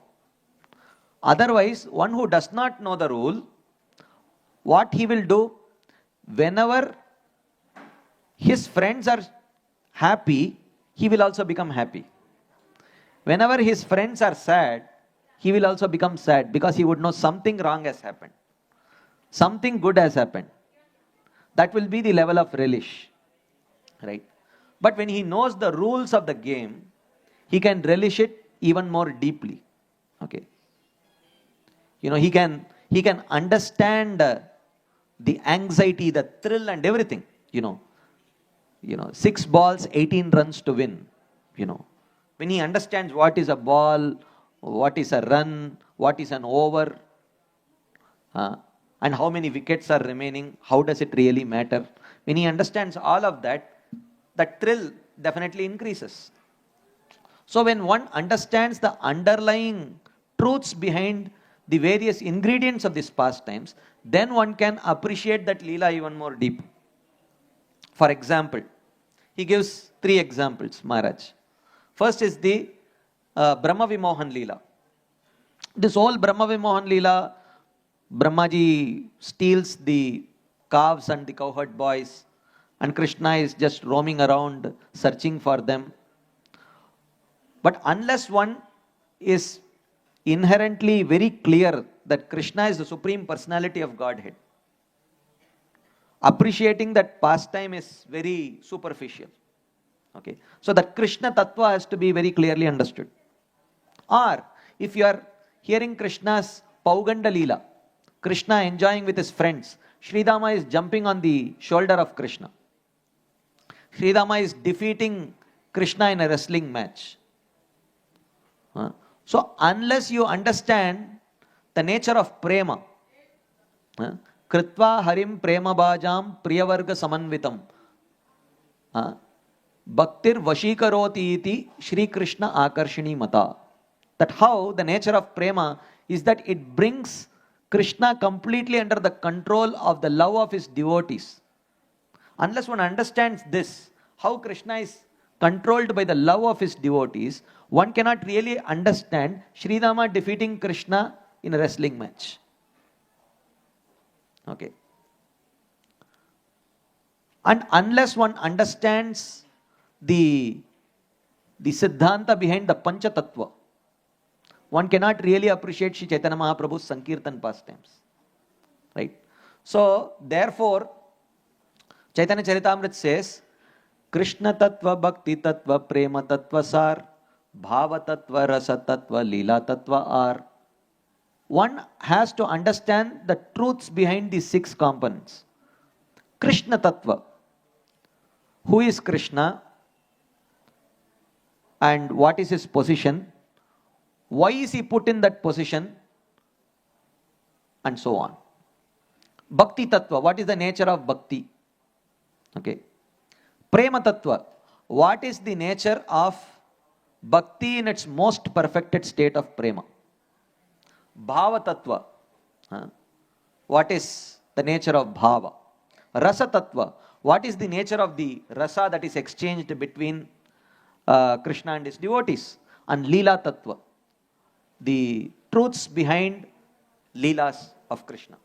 Otherwise, one who does not know the rule, what he will do, whenever his friends are happy, he will also become happy. Whenever his friends are sad, he will also become sad because he would know something wrong has happened. Something good has happened. That will be the level of relish. Right? But when he knows the rules of the game, he can relish it even more deeply. Okay. He can understand the anxiety, the thrill and everything. 6 balls, 18 runs to win. when he understands what is a ball, what is a run, what is an over, and how many wickets are remaining, how does it really matter? When he understands all of that, that thrill definitely increases. So when one understands the underlying truths behind the various ingredients of these pastimes, then one can appreciate that Leela even more deep. For example, he gives 3 examples, Maharaj. First is the Brahma Vimohan Leela. This whole Brahma Vimohan Leela, Brahmaji steals the calves and the cowherd boys, and Krishna is just roaming around searching for them. But unless one is inherently very clear that Krishna is the Supreme Personality of Godhead, appreciating that pastime is very superficial. Okay, so that Krishna Tattva has to be very clearly understood. Or if you are hearing Krishna's Pauganda Leela, Krishna enjoying with his friends, Sridama is jumping on the shoulder of Krishna. Sridama is defeating Krishna in a wrestling match. So unless you understand the nature of prema, Kritva Harim Prema Bhajam Priyavarga Samanvitam, Bhaktir Vashikaroti iti Shri Krishna Akarshini Mata. That how the nature of prema is that it brings Krishna completely under the control of the love of his devotees. Unless one understands this, how Krishna is controlled by the love of his devotees, one cannot really understand Sridama defeating Krishna in a wrestling match. Okay. And unless one understands the Siddhanta behind the Pancha Tattva, one cannot really appreciate Sri Chaitanya Mahaprabhu's Sankirtan pastimes. Right? So, therefore, Chaitanya Charitamrita says, Krishna Tattva, Bhakti Tattva, Prema Tattva Sar, Bhava Tattva, Rasa Tattva, Leela Tattva are. One has to understand the truths behind these 6 components. Krishna Tattva. Who is Krishna? And what is his position? Why is he put in that position? And so on. Bhakti Tattva. What is the nature of Bhakti? Okay. Prema Tattva. What is the nature of Bhakti in its most perfected state of Prema? Bhava Tattva. What is the nature of Bhava? Rasa Tattva. What is the nature of the rasa that is exchanged between Krishna and his devotees? And Leela Tattva. The truths behind Leelas of Krishna.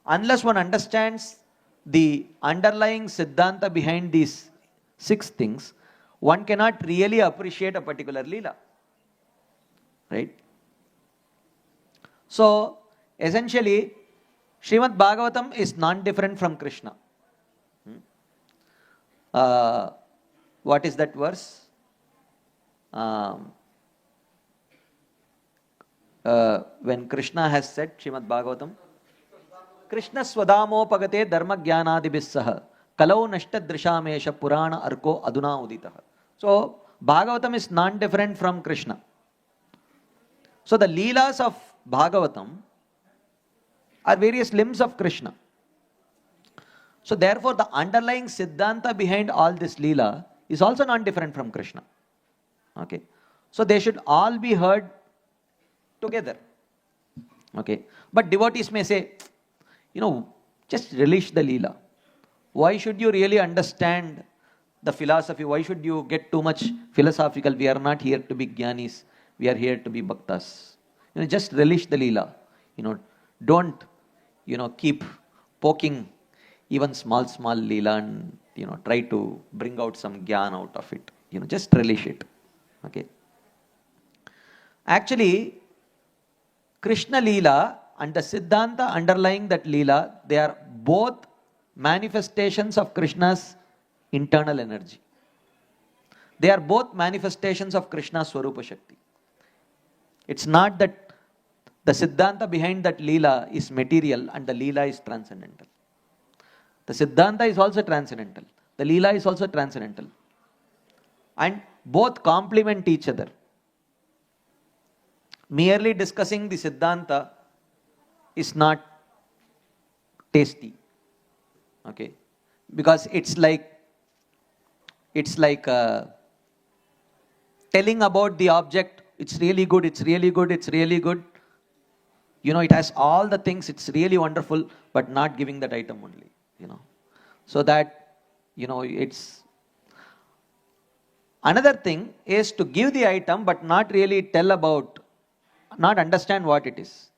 Unless one understands the underlying Siddhanta behind these 6 things, one cannot really appreciate a particular Leela. Right? So, essentially, Srimad Bhagavatam is non-different from Krishna. What is that verse? When Krishna has said, Srimad Bhagavatam, Krishna Swadamo Pagate Dharma Jnanadibhissaha Kalau Nashta Drishamesha Purana Arko Aduna Uditaha. So, Bhagavatam is non-different from Krishna. So, the Leelas of Bhagavatam are various limbs of Krishna. So, therefore, the underlying Siddhanta behind all this Leela is also non-different from Krishna. Okay. So, they should all be heard together. Okay. But devotees may say, just relish the Leela. Why should you really understand the philosophy? Why should you get too much philosophical? We are not here to be jnanis. We are here to be bhaktas. Just relish the Leela. Don't, keep poking even small Leela and, try to bring out some jnana out of it. Just relish it. Okay. Actually, Krishna Leela and the Siddhanta underlying that Leela, they are both manifestations of Krishna's internal energy. They are both manifestations of Krishna's Swarupa Shakti. It's not that the Siddhanta behind that Leela is material and the Leela is transcendental. The Siddhanta is also transcendental. The Leela is also transcendental. And both complement each other. merely discussing the Siddhanta is not tasty. Okay, because it's like telling about the object. It's really good, it's really good, it's really good. It has all the things, it's really wonderful, but not giving that item only. So that, it's another thing is to give the item, but not really tell about, not understand what it is.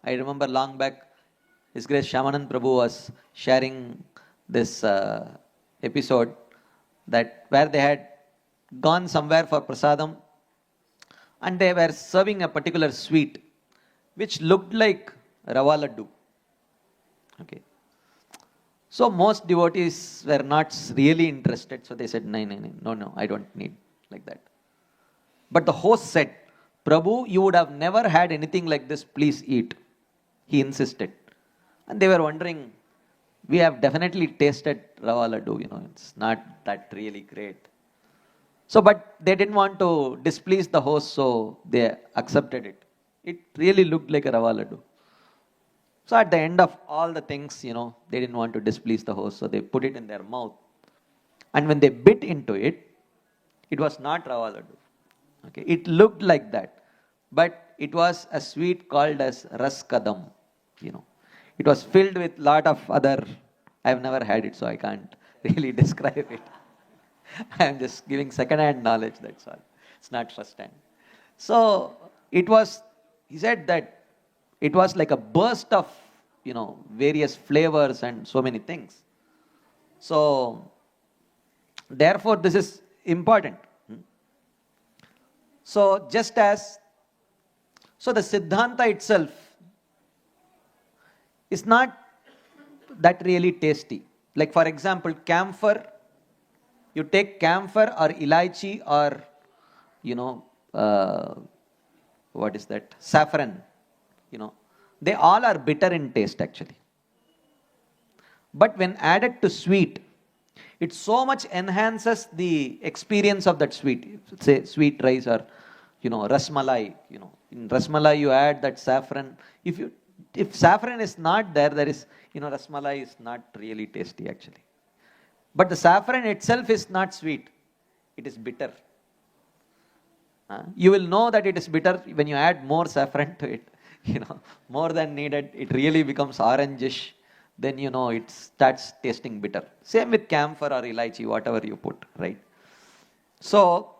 I remember long back, His Grace Shamanand Prabhu was sharing this episode that where they had gone somewhere for prasadam and they were serving a particular sweet which looked like rava laddu. Okay. So most devotees were not really interested. So they said, no, I don't need like that. But the host said, Prabhu, you would have never had anything like this. Please eat. He insisted. And they were wondering, we have definitely tasted rava laddu. It's not that really great. So, but they didn't want to displease the host, so they accepted it. It really looked like a rava laddu. So at the end of all the things, they didn't want to displease the host, so they put it in their mouth. And when they bit into it, it was not rava laddu. Okay, it looked like that, but it was a sweet called as raskadam. It was filled with lot of other. I've never had it, so I can't really describe it. I'm just giving second-hand knowledge, that's all. It's not first-hand. So it was, he said that it was like a burst of, various flavors and so many things. So therefore this is important. So just as, so the Siddhanta itself is not that really tasty. Like for example, camphor. You take camphor or ilaichi or, what is that? Saffron. They all are bitter in taste actually. But when added to sweet, it so much enhances the experience of that sweet. Say sweet rice or, rasmalai. In rasmalai you add that saffron. If saffron is not there, there is, rasmalai is not really tasty actually. But the saffron itself is not sweet. It is bitter. You will know that it is bitter when you add more saffron to it. More than needed. It really becomes orangish. Then it starts tasting bitter. Same with camphor or ilaichi, whatever you put, right? So,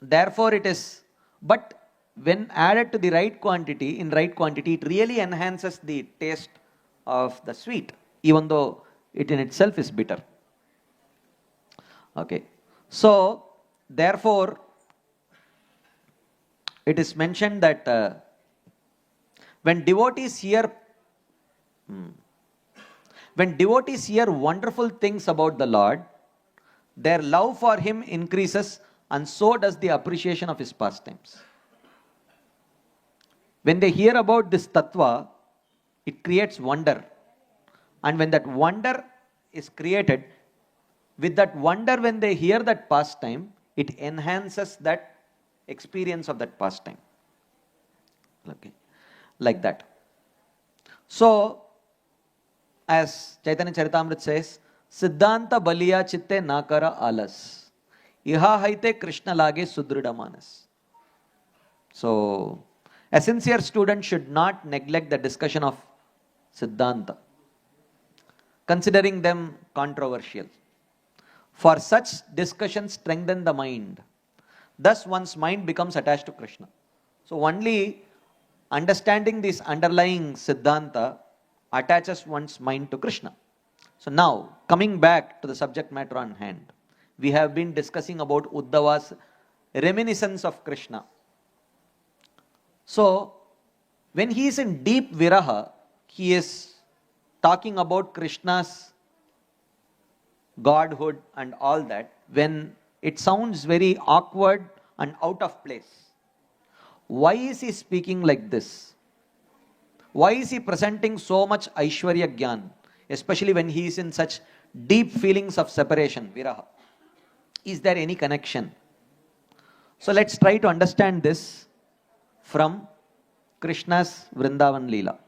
therefore it is, but when added to the right quantity, it really enhances the taste of the sweet, even though it in itself is bitter. Okay, so therefore it is mentioned that when devotees hear wonderful things about the Lord, their love for Him increases, and so does the appreciation of His pastimes. When they hear about this tattva, it creates wonder, and when that wonder is created, with that wonder, when they hear that pastime, it enhances that experience of that pastime. Okay, like that. So, as Chaitanya Charitamrita says, Siddhanta baliya chitte nakara alas. Iha haite Krsna lage sudrida manas. So, a sincere student should not neglect the discussion of Siddhanta, considering them controversial. For such discussions strengthen the mind. Thus one's mind becomes attached to Krishna. So only understanding this underlying Siddhanta attaches one's mind to Krishna. So now, coming back to the subject matter on hand, we have been discussing about Uddhava's reminiscence of Krishna. So, when he is in deep viraha, he is talking about Krishna's godhood and all that, when it sounds very awkward and out of place. Why is he speaking like this? Why is he presenting so much Aishwarya Gyan, especially when he is in such deep feelings of separation, viraha? Is there any connection? So let's try to understand this from Krishna's Vrindavan Lila.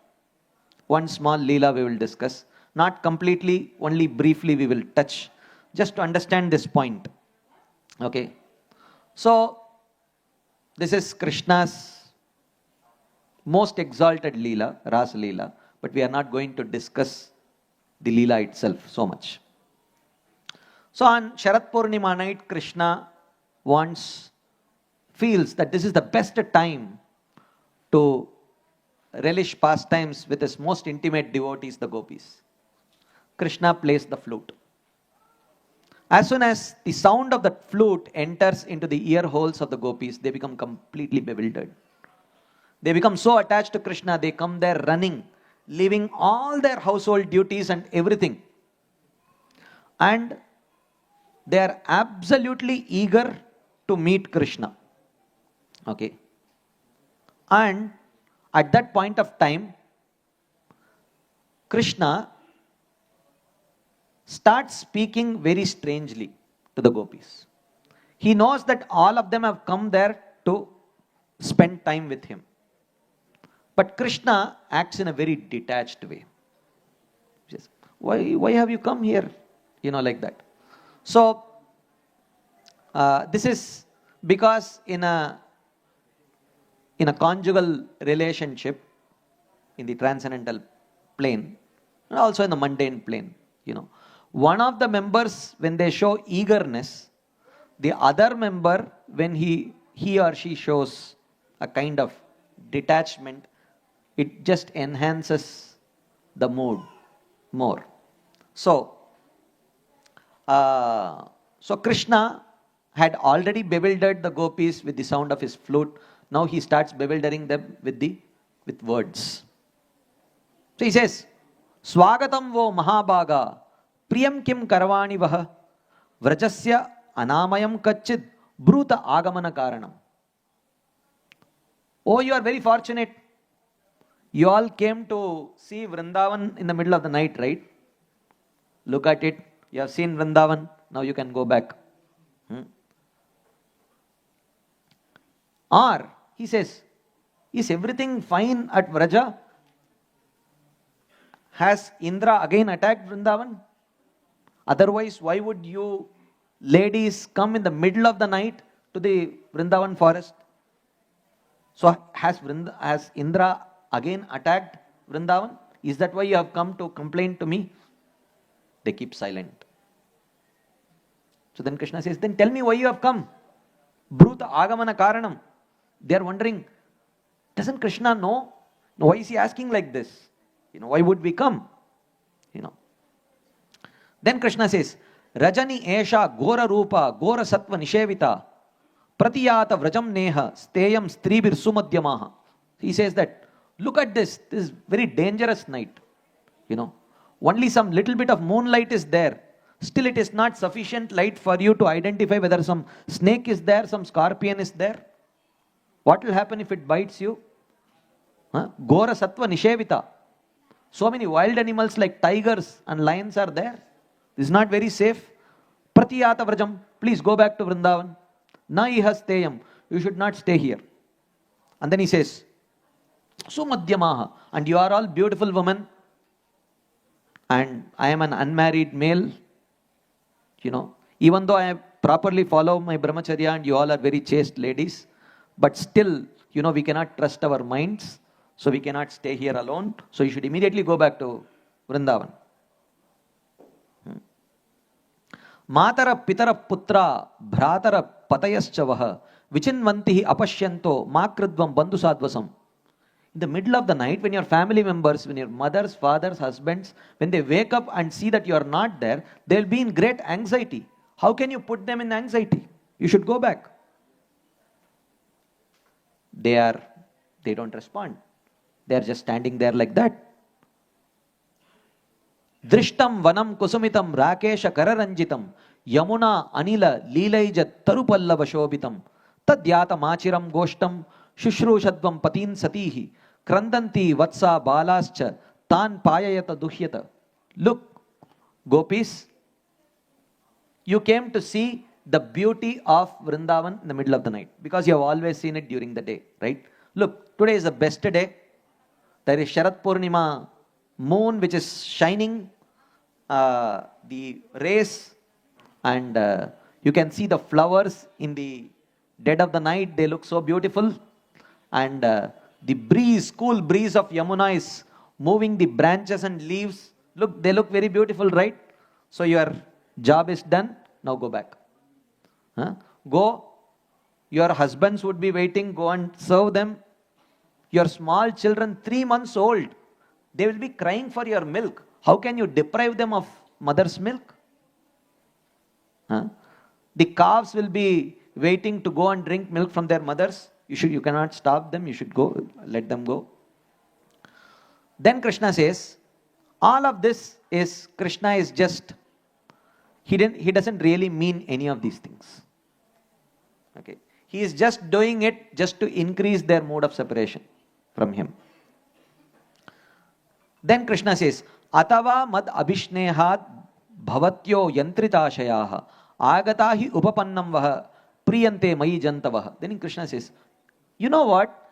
One small Lila we will discuss. Not completely, only briefly we will touch. Just to understand this point. Okay. So, this is Krishna's most exalted Leela, Ras Leela, but we are not going to discuss the Leela itself so much. So on Sharat Purnima night, Krishna feels that this is the best time to relish pastimes with his most intimate devotees, the gopis. Krishna plays the flute. As soon as the sound of the flute enters into the ear holes of the gopis, they become completely bewildered. They become so attached to Krishna, they come there running, leaving all their household duties and everything. And they are absolutely eager to meet Krishna. Okay. And at that point of time, Krishna starts speaking very strangely to the gopis. He knows that all of them have come there to spend time with him. But Krishna acts in a very detached way. He says, why have you come here? Like that. So, this is because in a conjugal relationship, in the transcendental plane, and also in the mundane plane, one of the members, when they show eagerness, the other member, when he or she shows a kind of detachment, it just enhances the mood more. So Krishna had already bewildered the gopis with the sound of his flute. Now he starts bewildering them with words. So he says, Swagatam vo Mahabhaga, Priyam kim karvani vaha, Vrajasya anamayam kachid, Bruta agamana karanam. Oh, you are very fortunate. You all came to see Vrindavan in the middle of the night, right? Look at it. You have seen Vrindavan. Now you can go back. Or, he says, is everything fine at Vraja? Has Indra again attacked Vrindavan? Otherwise, why would you ladies come in the middle of the night to the Vrindavan forest? So, has Indra again attacked Vrindavan? Is that why you have come to complain to me? They keep silent. So then Krishna says, then tell me why you have come. Bruta agamana karanam. They are wondering, doesn't Krishna know? Why is he asking like this? Why would we come? Then Krishna says, Rajani Esha Gora Rupa Gora Sattva Nishevita Pratiyata Vrajam Neha Steyam Stribir Sumadhyamaha. He says that, look at this is very dangerous night. Only some little bit of moonlight is there. Still it is not sufficient light for you to identify whether some snake is there, some scorpion is there. What will happen if it bites you? Gora Sattva Nishevita. So many wild animals like tigers and lions are there. This is not very safe. Pratiyata Vrajam, please go back to Vrindavan. Na ihasteyam, you should not stay here. And then he says, Sumadhyamaha, and you are all beautiful women, and I am an unmarried male. Even though I properly follow my brahmacharya and you all are very chaste ladies, but still, we cannot trust our minds, so we cannot stay here alone. So you should immediately go back to Vrindavan. Matara pitara putra bhratara patayaschavaha vichinvantihi apashyanto makridvam bandhu sadvasam. In the middle of the night, when your family members, when your mothers, fathers, husbands, when they wake up and see that you are not there, they will be in great anxiety. How can you put them in anxiety? You should go back. They don't respond. They are just standing there like that. Drishtam vanam kusumitam rakesha kararanjitam yamuna anila lilaija tarupallava shobhitam tadyata machiram goshtam shushrushadvam patin satihi krandanti vatsa balascha tan payayata duhyata. Look, gopis, you came to see the beauty of Vrindavan in the middle of the night because you have always seen it during the day, right? Look, today is the best day. There is Sharat Purnima moon which is shining the rays, and you can see the flowers in the dead of the night. They look so beautiful, and the breeze, cool breeze of Yamuna is moving the branches and leaves. Look, they look very beautiful, right? So your job is done. Now go back. Go. Your husbands would be waiting. Go and serve them. Your small children, 3 months old, they will be crying for your milk. How can you deprive them of mother's milk? The calves will be waiting to go and drink milk from their mothers. You cannot stop them. You should go, let them go. Then Krishna says, all of this is, Krishna is just, he doesn't really mean any of these things. Okay. He is just doing it just to increase their mode of separation from him. Then Krishna says, Atava mad abhishnehad bhavatyo yantritashayah agatahi upapannam vaha priyante mayi jantavaha. Then Krishna says, you know what?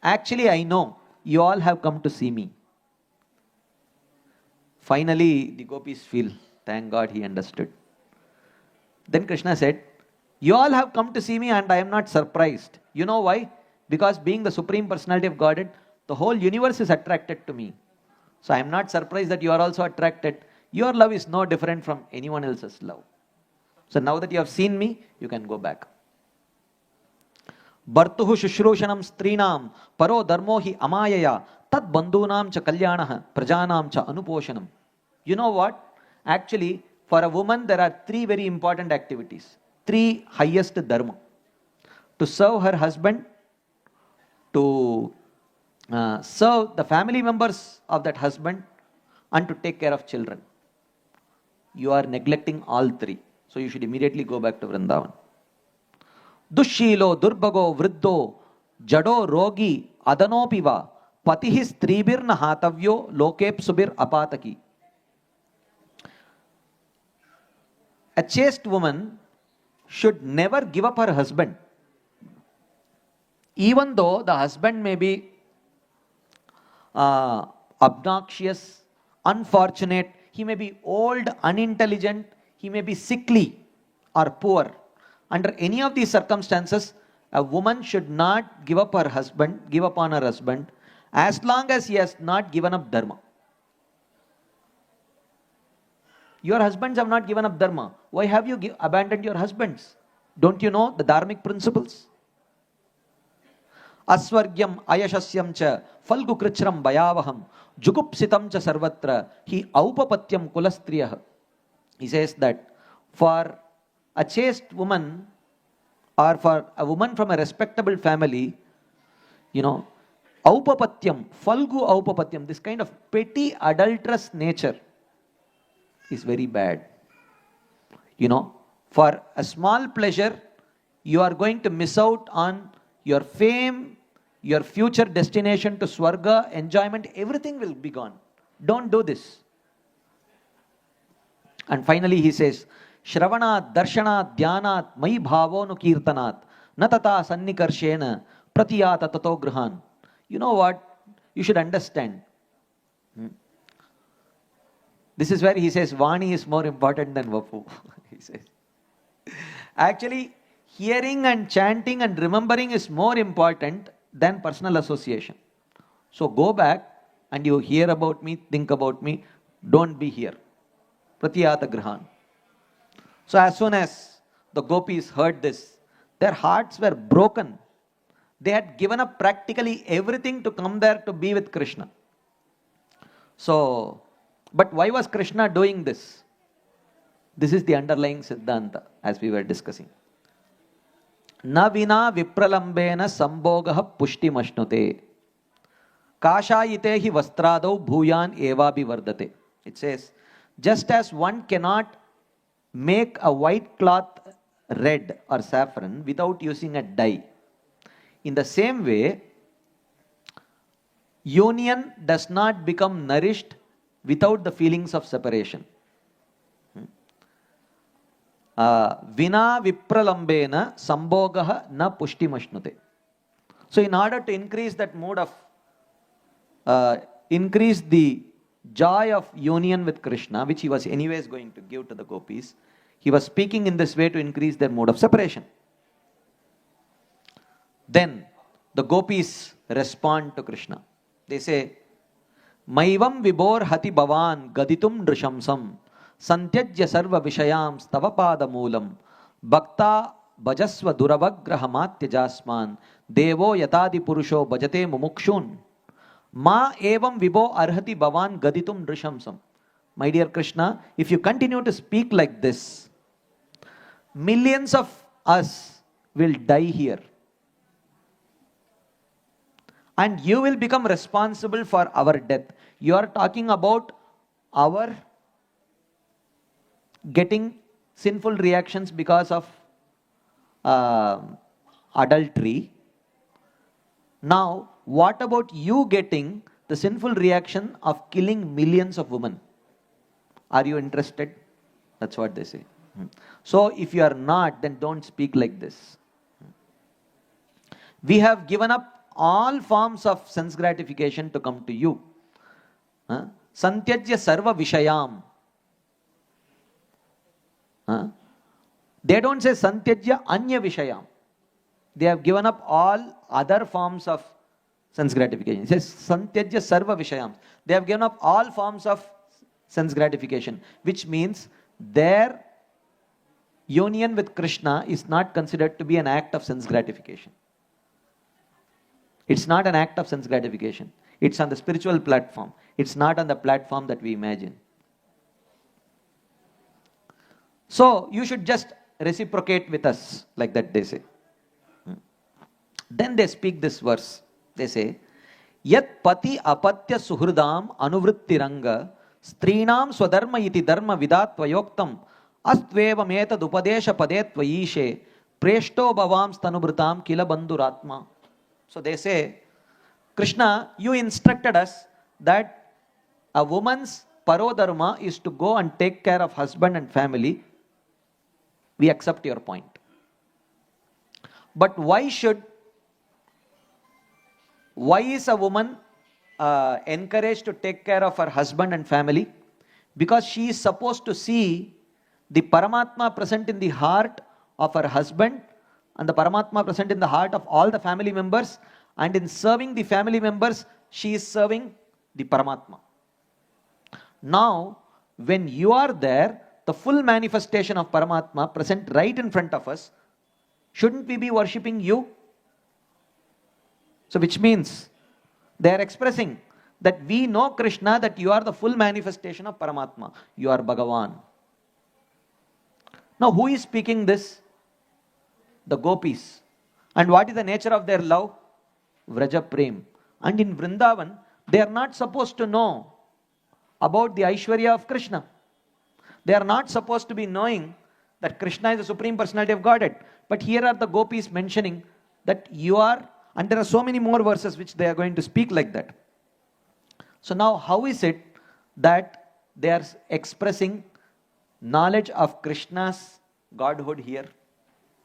Actually, I know you all have come to see me. Finally, the gopis feel, thank God he understood. Then Krishna said, you all have come to see me and I am not surprised. You know why? Because being the Supreme Personality of Godhead, the whole universe is attracted to me. So I am not surprised that you are also attracted. Your love is no different from anyone else's love. So now that you have seen me, you can go back. Bhartuhu shushrushanam strinam paro dharmo hi amayaya tad bandhunam cha kalyanah prajanam cha anuposhanam. You know what? Actually, for a woman, there are 3 very important activities. 3 highest dharma. To serve her husband, to serve the family members of that husband, and to take care of children. You are neglecting all 3. So you should immediately go back to Vrindavan. Dushilo, Durbago, Vriddho, Jado, Rogi, Adanopiva, Patihis Tribirna Hatavyo, Lokep Subir Apataki. A chaste woman should never give up her husband. Even though the husband may be obnoxious, unfortunate, he may be old, unintelligent, he may be sickly or poor. Under any of these circumstances, a woman should not give up her husband, give up on her husband, as long as he has not given up dharma. Your husbands have not given up dharma. Why have you abandoned your husbands? Don't you know the dharmic principles? Asvargyam ayashasyam cha falgu krichram bayavaham jugupsitam cha sarvatra hi aupapatyam kulastriyah. He says that for a chaste woman or for a woman from a respectable family, aupapatyam, falgu aupapatyam, this kind of petty adulterous nature is very bad. For a small pleasure, you are going to miss out on your fame, your future destination to Swarga, enjoyment, everything will be gone. Don't do this. And finally he says, Shravanat, Darshanat, Dhyanat, Mai Bhavonu Kirtanat, Natata Sannikarshena, Pratiyata Tato Grihan. You know what? You should understand. This is where he says, Vani is more important than Vapu. He says. Actually, hearing and chanting and remembering is more important than personal association. So go back and you hear about me, think about me, don't be here. Pratiyata Grihan. So as soon as the gopis heard this, their hearts were broken. They had given up practically everything to come there to be with Krishna. So, but why was Krishna doing this? This is the underlying Siddhanta, as we were discussing. Na vina vipralambena sambhogaha pushtimashnute. Kashayite hi vastradau bhuyan evabi vardate. It says, just as one cannot make a white cloth red or saffron without using a dye, in the same way, union does not become nourished without the feelings of separation. Vina vipralambena sambhogaha na pushtimashnute. So in order to increase that mood of, increase the joy of union with Krishna, which he was anyways going to give to the gopis, he was speaking in this way to increase their mood of separation. Then the gopis respond to Krishna. They say, Maivam vibor hati bhavan gaditum drishamsam santyajya sarva vishayam stavapada moolam bhakta bhajasva duravagrahamatya devo yatadi purusho bhajate mumukshun ma evam vibo arhati bhavan gaditum drishamsam. My dear Krishna, if you continue to speak like this, millions of us will die here. And you will become responsible for our death. You are talking about our getting sinful reactions because of adultery. Now, what about you getting the sinful reaction of killing millions of women? Are you interested? That's what they say. So, if you are not, then don't speak like this. We have given up all forms of sense gratification to come to you. Santyajya sarva vishayam. They don't say santyajya anya vishayam. They have given up all other forms of sense gratification. It says santyajya sarva vishayam. They have given up all forms of sense gratification, which means their union with Krishna is not considered to be an act of sense gratification. It's not an act of sense gratification. It's on the spiritual platform. It's not on the platform that we imagine. So, you should just reciprocate with us, like that they say. Then they speak this verse. They say, Yat pati apatya suhridam anuvrittiranga strinam swadharma iti dharma vidatvayoktam astveva metad upadesha padetvayishe preshto bhavam stanubhritam kila bandhuratma. So they say, Krishna, you instructed us that a woman's parodharma is to go and take care of husband and family. We accept your point. But why is a woman encouraged to take care of her husband and family? Because she is supposed to see the Paramatma present in the heart of her husband and the Paramatma present in the heart of all the family members, and in serving the family members, she is serving the Paramatma. Now, when you are there, the full manifestation of Paramatma present right in front of us, shouldn't we be worshipping you? So which means, they are expressing that we know Krishna, that you are the full manifestation of Paramatma. You are Bhagavan. Now, who is speaking this? The gopis. And what is the nature of their love? Vraja Prem. And in Vrindavan, they are not supposed to know about the Aishwarya of Krishna. They are not supposed to be knowing that Krishna is the Supreme Personality of Godhead. But here are the gopis mentioning that you are, and there are so many more verses which they are going to speak like that. So now, how is it that they are expressing knowledge of Krishna's Godhood here?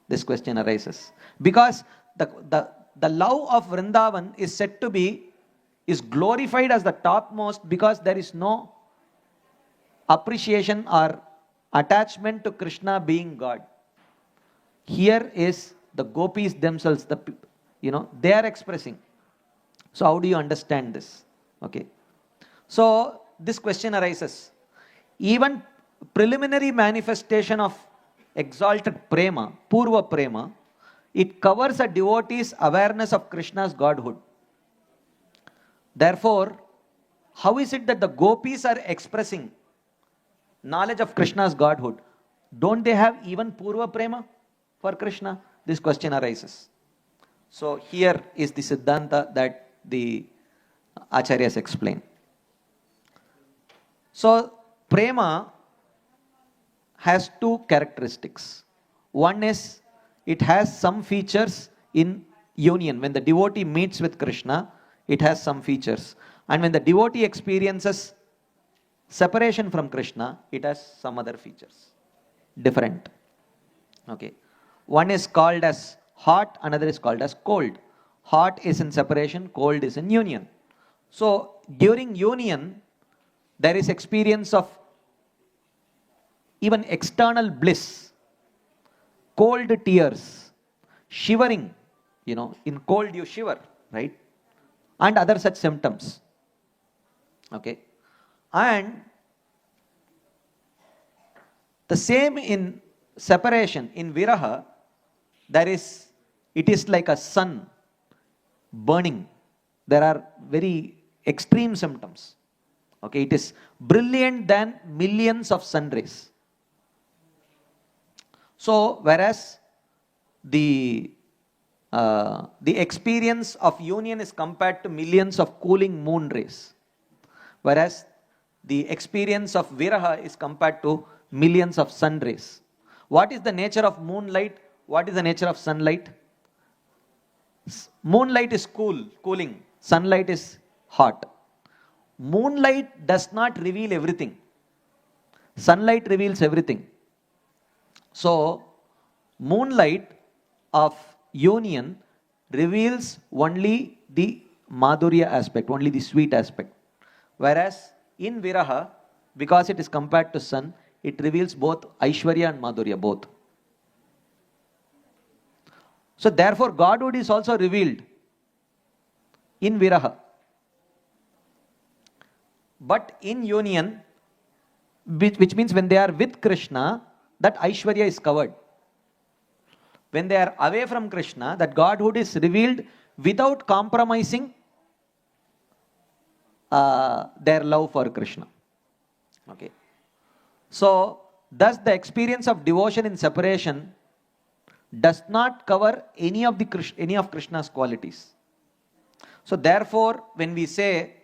This question arises. Because the love of Vrindavan is said to be, is glorified as the topmost because there is no appreciation or attachment to Krishna being God. Here is the gopis themselves, they are expressing. So how do you understand this? Okay. So this question arises. Even preliminary manifestation of exalted prema, purva prema, it covers a devotee's awareness of Krishna's Godhood. Therefore, how is it that the gopis are expressing knowledge of Krishna's Godhood? Don't they have even purva prema for Krishna? This question arises. So here is the Siddhanta that the Acharyas explain. So prema has two characteristics. One is, it has some features in union. When the devotee meets with Krishna, it has some features. And when the devotee experiences separation from Krishna, it has some other features. Different. Okay. One is called as hot, another is called as cold. hot is in separation, cold is in union. So during union, there is experience of even external bliss, cold tears, shivering, in cold you shiver, right? And other such symptoms. Okay. And the same in separation, in viraha, it is like a sun burning. There are very extreme symptoms. Okay, it is brilliant than millions of sun rays. So, whereas the experience of union is compared to millions of cooling moon rays, whereas the experience of viraha is compared to millions of sun rays. What is the nature of moonlight? What is the nature of sunlight? Moonlight is cooling. Sunlight is hot. Moonlight does not reveal everything. Sunlight reveals everything. So, moonlight of union reveals only the madhurya aspect, only the sweet aspect. Whereas in viraha, because it is compared to sun, it reveals both Aishwarya and Madhurya, both. So therefore, Godhood is also revealed in viraha. But in union, which means when they are with Krishna, that Aishwarya is covered. When they are away from Krishna, that Godhood is revealed without compromising their love for Krishna. Okay. So, thus the experience of devotion in separation does not cover any of Krishna's qualities. So, therefore, when we say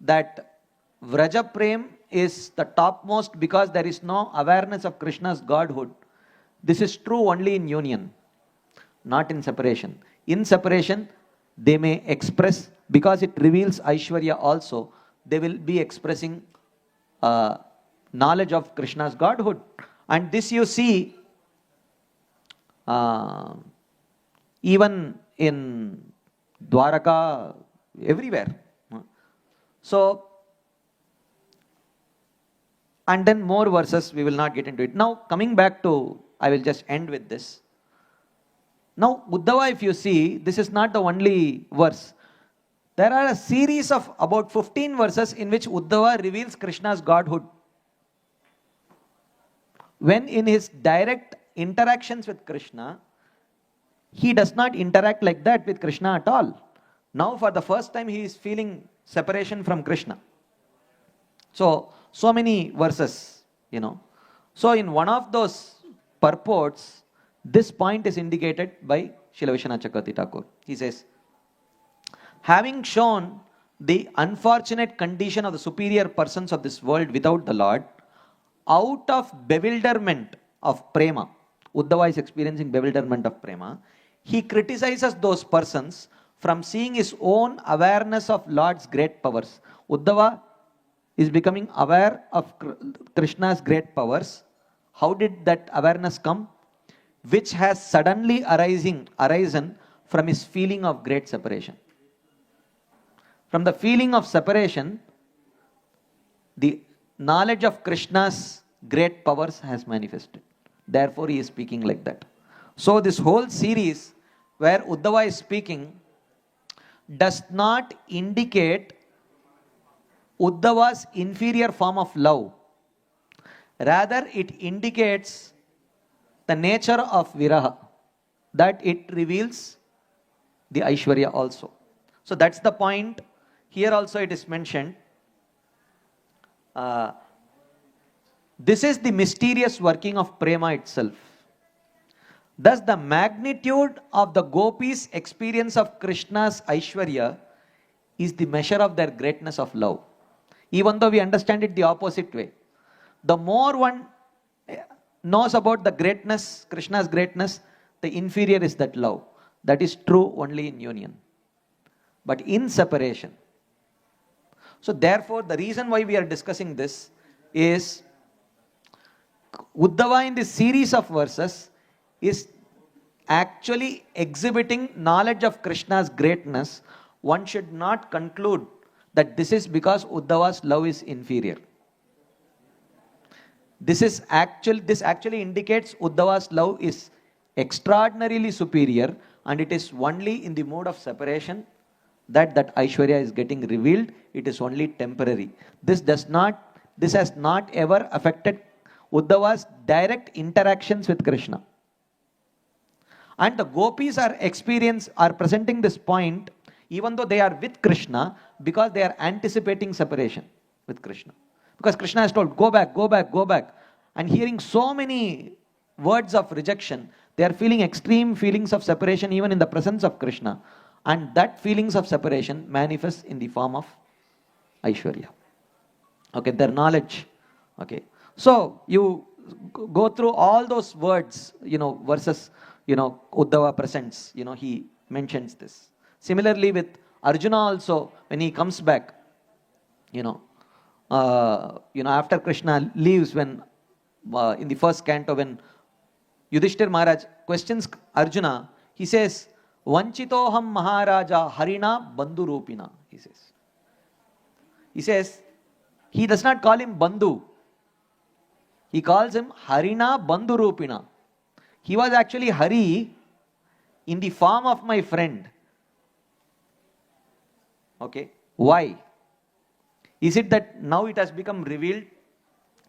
that Vraja Prem is the topmost because there is no awareness of Krishna's Godhood, this is true only in union, not in separation. In separation, they may express, because it reveals Aishwarya also, they will be expressing knowledge of Krishna's Godhood. And this you see even in Dwaraka, everywhere. So, and then more verses, we will not get into it. Now, coming back to, I will just end with this. Now, Uddhava, if you see, this is not the only verse. There are a series of about 15 verses in which Uddhava reveals Krishna's Godhood. When in his direct interactions with Krishna, he does not interact like that with Krishna at all. Now, for the first time, he is feeling separation from Krishna. So many verses, So, in one of those purports, this point is indicated by Srila Vishwanath Chakravarti Thakur. He says, having shown the unfortunate condition of the superior persons of this world without the Lord, out of bewilderment of prema, Uddhava is experiencing bewilderment of prema, he criticizes those persons from seeing his own awareness of Lord's great powers. Uddhava is becoming aware of Krishna's great powers. How did that awareness come? Which has suddenly arisen from his feeling of great separation. From the feeling of separation, the knowledge of Krishna's great powers has manifested. Therefore, he is speaking like that. So, this whole series where Uddhava is speaking does not indicate Uddhava's inferior form of love. Rather, it indicates the nature of viraha, that it reveals the Aishwarya also. So, that's the point. Here also it is mentioned. This is the mysterious working of prema itself. Thus, the magnitude of the gopis' experience of Krishna's Aishwarya is the measure of their greatness of love. Even though we understand it the opposite way. The more one knows about the greatness, Krishna's greatness, the inferior is that love. That is true only in union. But in separation. So therefore, the reason why we are discussing this is Uddhava in this series of verses is actually exhibiting knowledge of Krishna's greatness, one should not conclude that this is because Uddhava's love is inferior. This actually indicates Uddhava's love is extraordinarily superior, and it is only in the mode of separation that Aishwarya is getting revealed. It is only temporary. This has not ever affected Uddhava's direct interactions with Krishna. And the gopis are presenting this point even though they are with Krishna, because they are anticipating separation with Krishna. Because Krishna has told, go back, go back, go back. And hearing so many words of rejection, they are feeling extreme feelings of separation even in the presence of Krishna. And that feelings of separation manifests in the form of Aishwarya. Okay, their knowledge. Okay. So you go through all those words, verses, Uddhava presents, he mentions this. Similarly with Arjuna also, when he comes back, after Krishna leaves, when in the first canto, when Yudhishthir Maharaj questions Arjuna, he says, Vanchitoham Maharaja Harina Bandhu Rupina, he says. He says, he does not call him Bandhu. He calls him Harina Bandhu Rupina. He was actually Hari in the form of my friend. Okay. Why? Is it that now it has become revealed?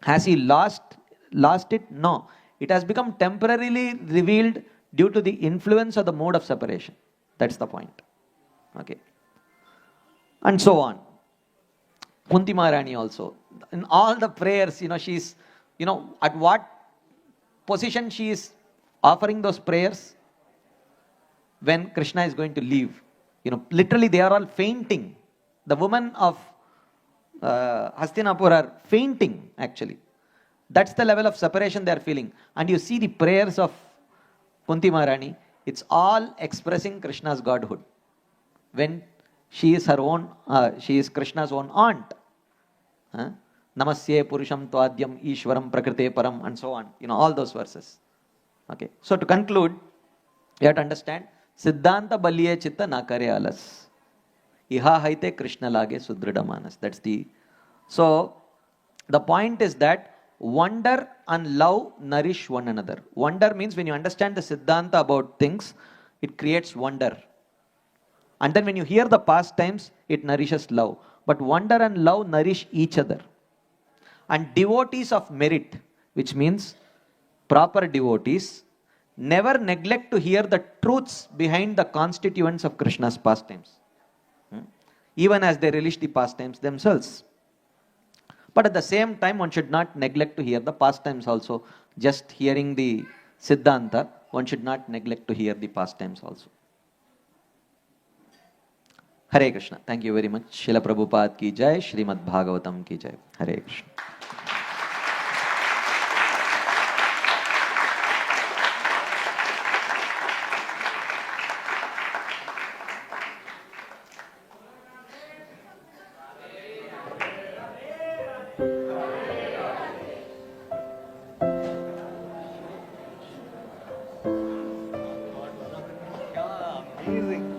Has he lost it? No. It has become temporarily revealed due to the influence of the mode of separation. That's the point. Okay. And so on. Kunti Maharani also. In all the prayers, she's, at what position she is offering those prayers? When Krishna is going to leave. Literally they are all fainting. The women of Hastinapur are fainting actually. That's the level of separation they are feeling. And you see the prayers of Kunti Maharani, it's all expressing Krishna's godhood. When she is Krishna's own aunt. Namasye Purusham Tvadyam Ishwaram Prakrite Param, and so on. All those verses. Okay. So to conclude, you have to understand, Siddhanta Baliye Chitta Nakare Alas. Iha haite Krishna lage Sudrida Manas. So the point is that wonder and love nourish one another. Wonder means when you understand the Siddhanta about things, it creates wonder. And then when you hear the pastimes, it nourishes love. But wonder and love nourish each other. And devotees of merit, which means proper devotees, never neglect to hear the truths behind the constituents of Krishna's pastimes. Even as they relish the pastimes themselves. But at the same time, one should not neglect to hear the pastimes also. Just hearing the Siddhanta, one should not neglect to hear the pastimes also. Hare Krishna. Thank you very much. Srila Prabhupada ki jai, Srimad Bhagavatam ki jai. Hare Krishna.
Amazing.